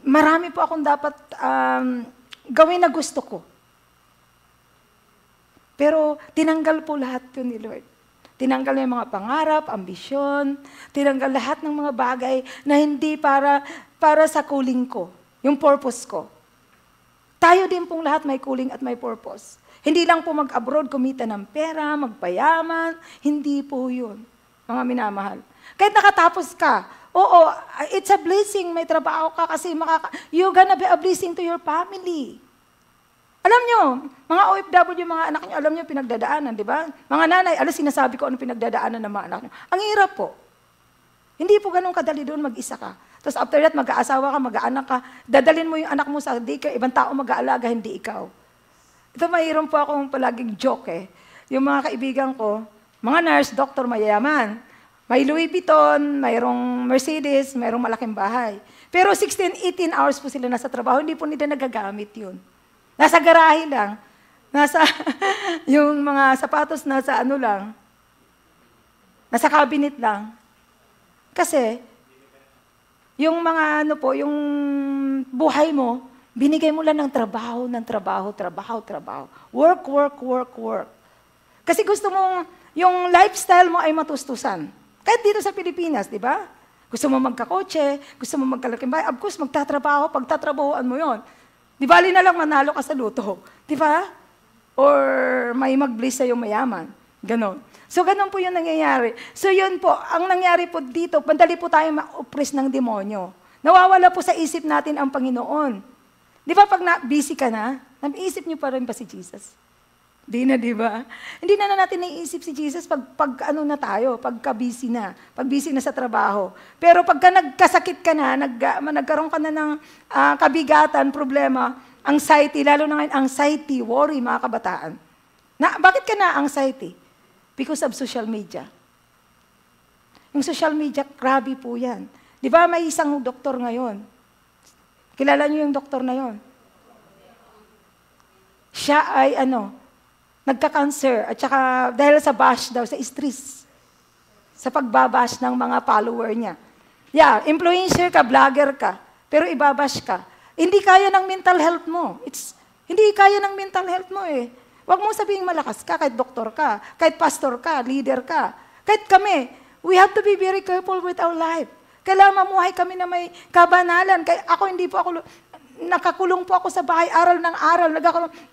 D: marami po akong dapat gawin na gusto ko. Pero, tinanggal po lahat yun ni Lord. Tinanggal yung mga pangarap, ambisyon, tinanggal lahat ng mga bagay na hindi para sa calling ko, yung purpose ko. Tayo din pong lahat may calling at may purpose. Hindi lang po mag-abroad, kumita ng pera, magpayaman, hindi po yun, mga minamahal. Kahit nakatapos ka, oo, it's a blessing, may trabaho ka kasi you're gonna be a blessing to your family. Alam nyo, mga OFW, mga anak nyo, alam nyo pinagdadaanan, di ba? Mga nanay, sinasabi ko ano pinagdadaanan ng mga anak nyo. Ang hirap po. Hindi po ganun kadali doon, mag-isa ka. Tapos after that, mag-aasawa ka, mag-aanak ka, dadalhin mo yung anak mo sa daycare, ibang tao mag-aalaga, hindi ikaw. Ito mayroon po akong palaging joke eh. Yung mga kaibigan ko, mga nurse, doktor, mayayaman. May Louis Vuitton, mayroong Mercedes, mayroong malaking bahay. Pero 16-18 hours po sila nasa trabaho, hindi po nila nagagamit yun. Nasa garahe lang. Nasa, yung mga sapatos nasa lang. Nasa cabinet lang. Kasi, yung mga yung buhay mo, binigay mo lang ng trabaho. Work. Kasi gusto mo, yung lifestyle mo ay matustusan. Kahit dito sa Pilipinas, di ba? Gusto mo magkakotse, gusto mo magkalaking bahay. Of course, magtatrabaho, pagtatrabahoan mo yon. Di bali na lang manalo ka sa luto. Di ba? Or may mag-bless sa'yo mayaman. Ganon. So, ganon po yung nangyayari. So, yun po, ang nangyari po dito, madali po tayo ma-oppress ng demonyo. Nawawala po sa isip natin ang Panginoon. Di ba pag busy ka na, naisip niyo pa rin ba si Jesus? Di na, di ba? Hindi na natin naiisip si Jesus pag ano na tayo, pagka-busy na, pag busy na sa trabaho. Pero pagka nagkasakit ka na, nagkaroon ka na ng kabigatan, problema, anxiety, lalo na ngayon, anxiety, worry, mga kabataan. Bakit ka na anxiety? Because of social media. Yung social media, grabe po yan. Di ba may isang doktor ngayon? Kilala niyo yung doktor na yon? Siya ay nagka-cancer at saka dahil sa bash daw, sa stress. Sa pagbabash ng mga follower niya. Yeah, influencer ka, vlogger ka, pero ibabash ka. Hindi kaya ng mental health mo. Hindi kaya ng mental health mo eh. Huwag mo sabihin malakas ka, kahit doktor ka, kahit pastor ka, leader ka. Kahit kami, we have to be very careful with our life. Kailangan mamuhay kami na may kabanalan. Kaya nakakulong po ako sa bahay, aral ng aral.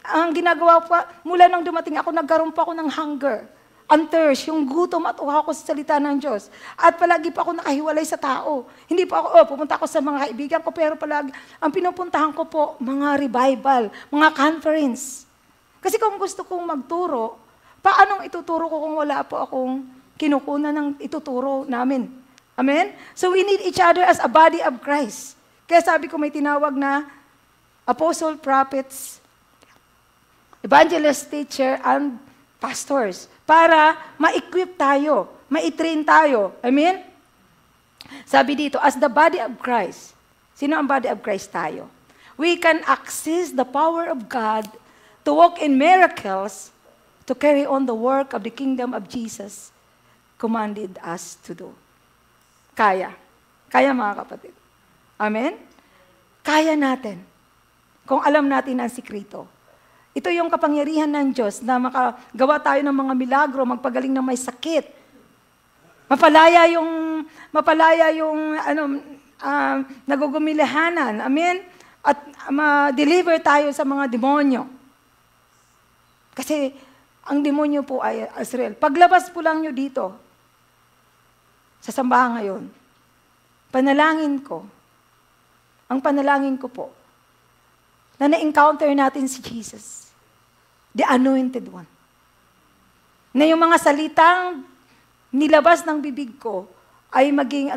D: Ang ginagawa po, mula nang dumating ako, nagkaroon po ako ng hunger, and thirst, yung gutom at uhaw ko sa salita ng Diyos. At palagi pa ako nakahiwalay sa tao. Hindi po ako, pupunta ako sa mga kaibigan ko, pero palagi, ang pinupuntahan ko po, mga revival, mga conference. Kasi kung gusto kong magturo, paanong ituturo ko kung wala po akong kinukunan ng ituturo namin? Amen? So we need each other as a body of Christ. Kaya sabi ko may tinawag na apostle, prophets, evangelist, teacher, and pastors para ma-equip tayo, ma-train tayo. Amen? Sabi dito, as the body of Christ, sino ang body of Christ tayo? We can access the power of God to walk in miracles, to carry on the work of the kingdom of Jesus commanded us to do. Kaya. Kaya mga kapatid. Amen? Kaya natin. Kung alam natin ang sikreto. Ito yung kapangyarihan ng Diyos na makagawa tayo ng mga milagro, magpagaling ng may sakit. Mapalaya yung nagugumilahanan. Amen? At ma-deliver tayo sa mga demonyo. Kasi ang demonyo po ay Israel. Paglabas po lang nyo dito, sa sambahan ngayon, ang panalangin ko po, na na-encounter natin si Jesus, the Anointed One. Na yung mga salitang nilabas ng bibig ko, ay maging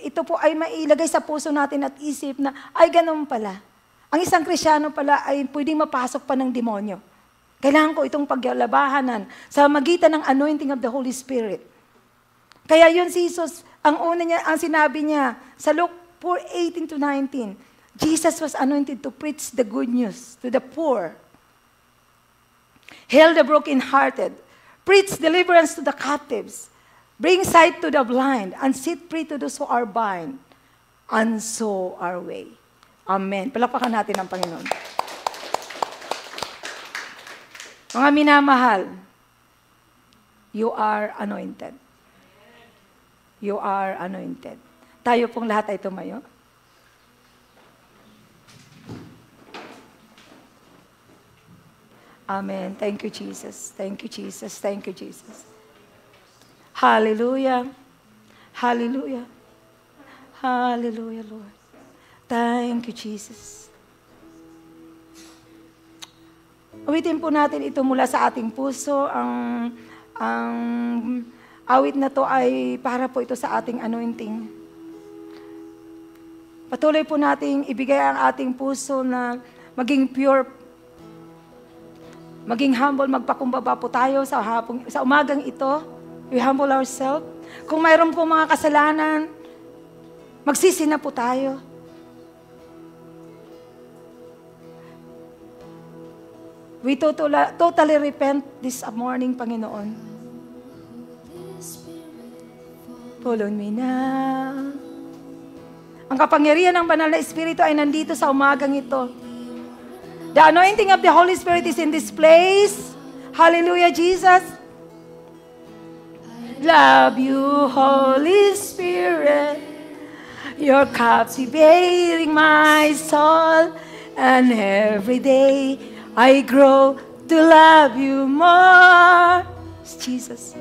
D: ito po ay mailagay sa puso natin at isip na, ay ganun pala. Ang isang Kristiyano pala ay pwedeng mapasok pa ng demonyo. Kailangan ko itong paglalabahanan sa magitan ng anointing of the Holy Spirit. Kaya yun si Jesus, ang sinabi niya sa Luke 4:18-19, Jesus was anointed to preach the good news to the poor, heal the brokenhearted, preach deliverance to the captives, bring sight to the blind, and set free to those who are bound, and show our way. Amen. Palakpakan natin ang Panginoon. Mga minamahal, you are anointed. You are anointed. Tayo pong lahat ay tumayo. Amen. Thank you, Jesus. Thank you, Jesus. Thank you, Jesus. Hallelujah. Hallelujah. Hallelujah, Lord. Thank you, Jesus. Awitin po natin ito mula sa ating puso. Ang awit na to ay para po ito sa ating anointing. Patuloy po nating ibigay ang ating puso na maging pure, maging humble, magpakumbaba po tayo sa umagang ito. We humble ourselves. Kung mayroon po mga kasalanan, magsisi na po tayo. We totally repent this morning, Panginoon. Follow me now. Ang kapangyarihan ng banal na Espiritu ay nandito sa umagang ito. The anointing of the Holy Spirit is in this place. Hallelujah, Jesus. Love you, Holy Spirit. You're captivating my soul. And every day I grow to love you more. Jesus.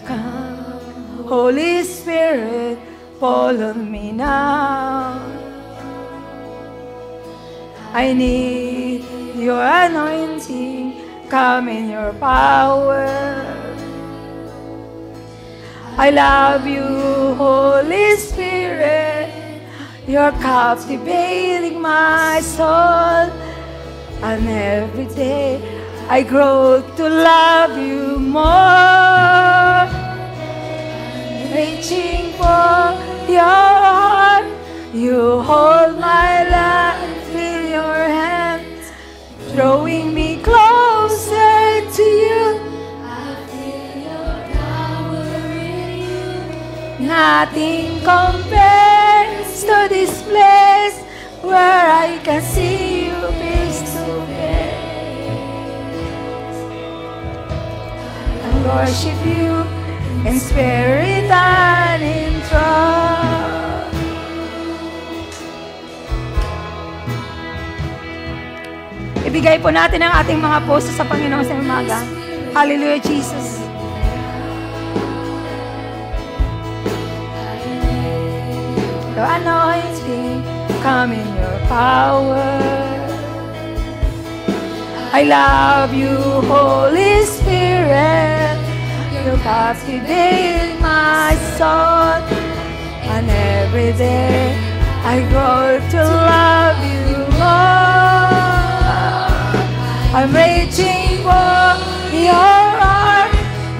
D: Come, Holy Spirit, fall on me now. I need your anointing, come in your power. I love you, Holy Spirit. You're captivating my soul. And every day I grow to love you more. Reaching for your heart, you hold my life in your hands, drawing me closer to you. I feel your power in you. Nothing compares to this place where I can see you face to face. I worship you in spirit and in truth. Ibigay po natin ang ating mga puso sa Panginoon sa umaga. Hallelujah, Jesus. The anointing, come in your power. I love you, Holy Spirit. You captivate my soul, and every day I grow to love you more. I'm reaching for your heart.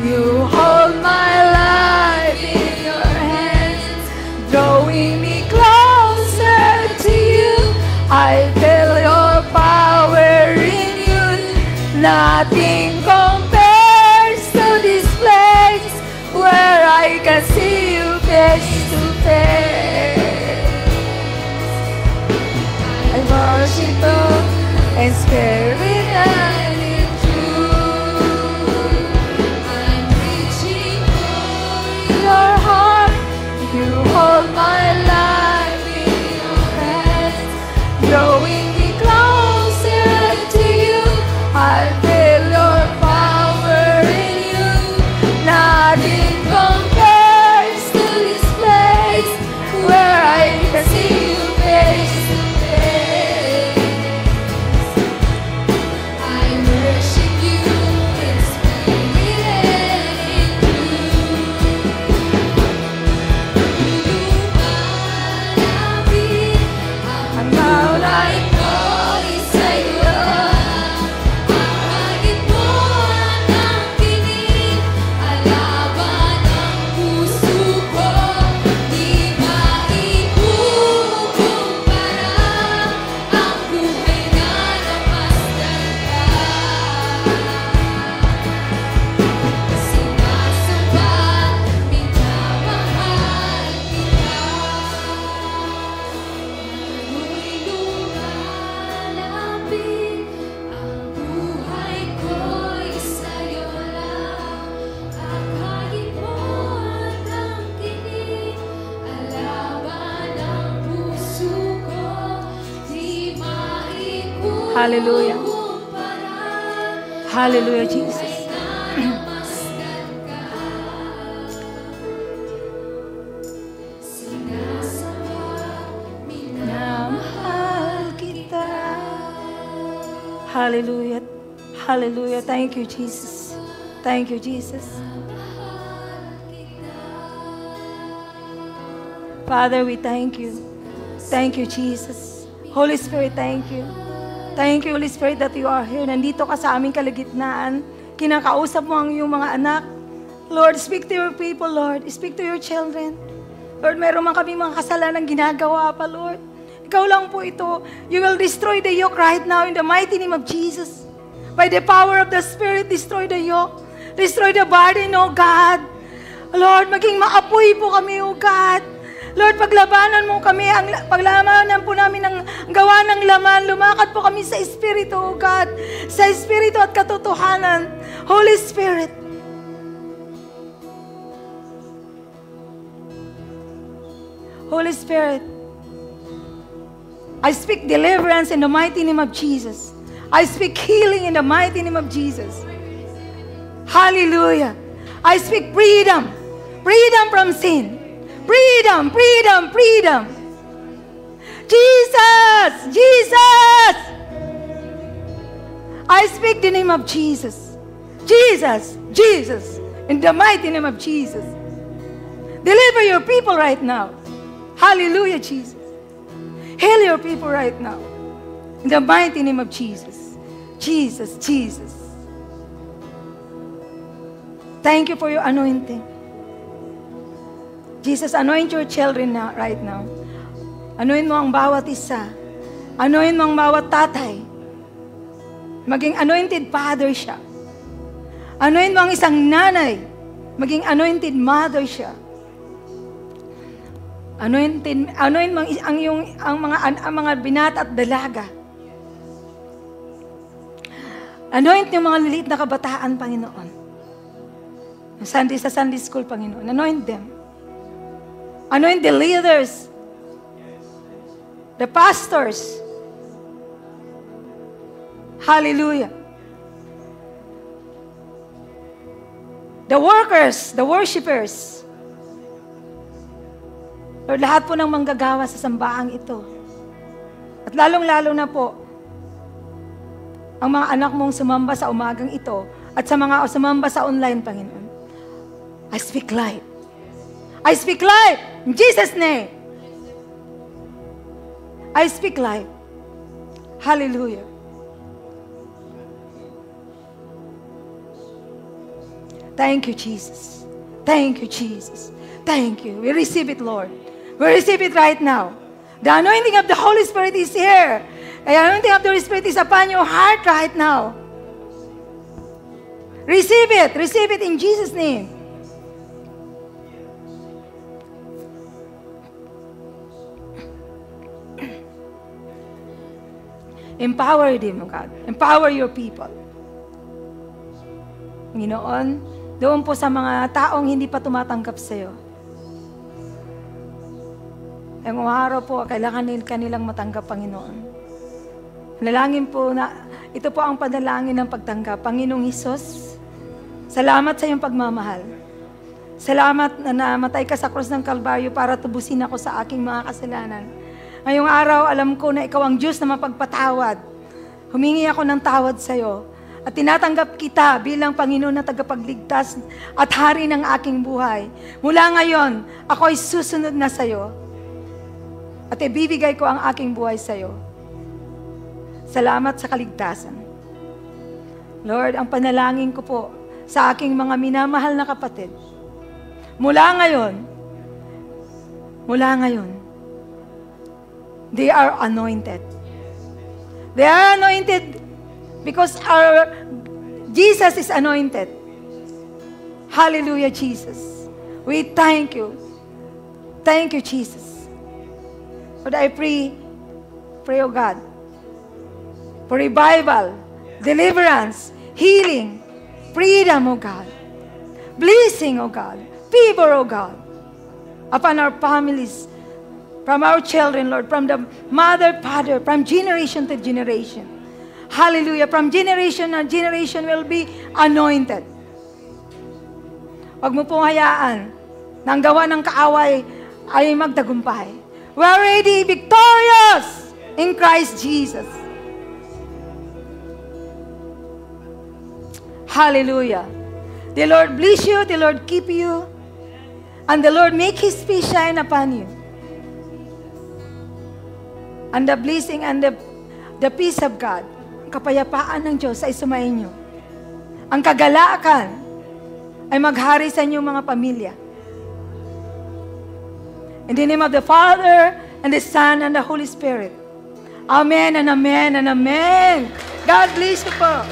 D: You hold my life in your hands, drawing me closer to you. I feel your power in you. Nothing compares to this place where I can see you face to face. I worship you in spirit and in truth. I'm reaching for your heart. You hold my life in your hands, drawing me closer to you. I feel your power in you. Nothing compares to this place where I can see you face to face. I worship you in spirit and in truth. Ang maulay ko sa'yo. Ang hagit mo ang kinig. Alaban ang puso ko. Di maikukumpara. Ang buhay na napasdan ka. Sinasamba, minamahal kita. Ako'y lumalapit, ang buhay ko'y sa'yo lang. Akagit mo at ang kinig, alaban ang puso ko. Di maikukumpara. Hallelujah. Hallelujah, Jesus.
B: Namasdan ka. Sinasamba,
D: Minamahal kita. Hallelujah. Hallelujah. Thank you, Jesus. Thank you, Jesus. Father, we thank you. Thank you, Jesus. Holy Spirit, thank you. Thank you, Holy Spirit, that you are here. Nandito ka sa aming kalagitnaan. Kinakausap mo ang iyong mga anak. Lord, speak to your people, Lord. Speak to your children. Lord, meron man kami mga kasalanan ginagawa pa, Lord. Ikaw lang po ito. You will destroy the yoke right now in the mighty name of Jesus. By the power of the Spirit, destroy the yoke. Destroy the burden, O God. Lord, maging maapoy po kami, O God. Lord, paglabanan mo kami, paglamanan po namin ang gawa ng laman, lumakad po kami sa Espiritu, O God. Sa Espiritu at katotohanan. Holy Spirit. Holy Spirit, I speak deliverance in the mighty name of Jesus. I speak healing in the mighty name of Jesus. Hallelujah. I speak freedom. Freedom from sin. Freedom, freedom, freedom. Jesus, Jesus. I speak the name of Jesus. Jesus, Jesus, in the mighty name of Jesus. Deliver your people right now. Hallelujah, Jesus. Heal your people right now. In the mighty name of Jesus. Jesus, Jesus. Thank you for your anointing. Jesus, anoint your children now, right now. Anoint mo ang bawat isa. Anoint mo ang bawat tatay. Maging anointed father siya. Anoint mo ang isang nanay. Maging anointed mother siya. Anoint mo ang mga binata at dalaga. Anoint yung mga liliit na kabataan, Panginoon. Sa Sunday school, Panginoon. Anoint them. Anoint the leaders. The pastors. Hallelujah. The workers, the worshipers. Lord, lahat po ng manggagawa sa sambaang ito. At lalong-lalo na po, ang mga anak mong sumamba sa umagang ito at sa mga sumamba sa online, Panginoon. I speak life. I speak life in Jesus' name. I speak life. Hallelujah. Thank you, Jesus. Thank you, Jesus. Thank you. We receive it, Lord. We receive it right now. The anointing of the Holy Spirit is here. The anointing of the Holy Spirit is upon your heart right now. Receive it. Receive it in Jesus' name. Empower them, God. Empower your people. Panginoon, doon po sa mga taong hindi pa tumatanggap sa iyo. Ngayong araw po, kailangan kanilang matanggap, Panginoon. Panalangin po na, ito po ang panalangin ng pagtanggap. Panginoong Hesus, salamat sa iyong pagmamahal. Salamat na namatay ka sa krus ng Kalbaryo para tubusin ako sa aking mga kasalanan. Ngayong araw, alam ko na ikaw ang Diyos na mapagpatawad. Humingi ako ng tawad sa iyo. At tinatanggap kita bilang Panginoon na tagapagligtas at hari ng aking buhay. Mula ngayon, ako ay susunod na sa iyo. At ibibigay ko ang aking buhay sa iyo. Salamat sa kaligtasan. Lord, ang panalangin ko po sa aking mga minamahal na kapatid. Mula ngayon, they are anointed. They are anointed because our Jesus is anointed. Hallelujah, Jesus. We thank you. Thank you, Jesus. Lord, I pray, oh God, for revival, deliverance, healing, freedom, oh God, blessing, oh God, favor, oh God, upon our families, from our children, Lord, from the mother, father, from generation to generation. Hallelujah. From generation to generation will be anointed. Huwag mo pong hayaan na ang gawa ng kaaway ay magtagumpay. We are already victorious in Christ Jesus. Hallelujah. The Lord bless you, the Lord keep you, and the Lord make His face shine upon you. And the blessing and the peace of God, ang kapayapaan ng Diyos ay sumayin niyo. Ang kagalakan ay maghari sa inyong mga pamilya. In the name of the Father, and the Son, and the Holy Spirit. Amen and amen and amen. God bless you po.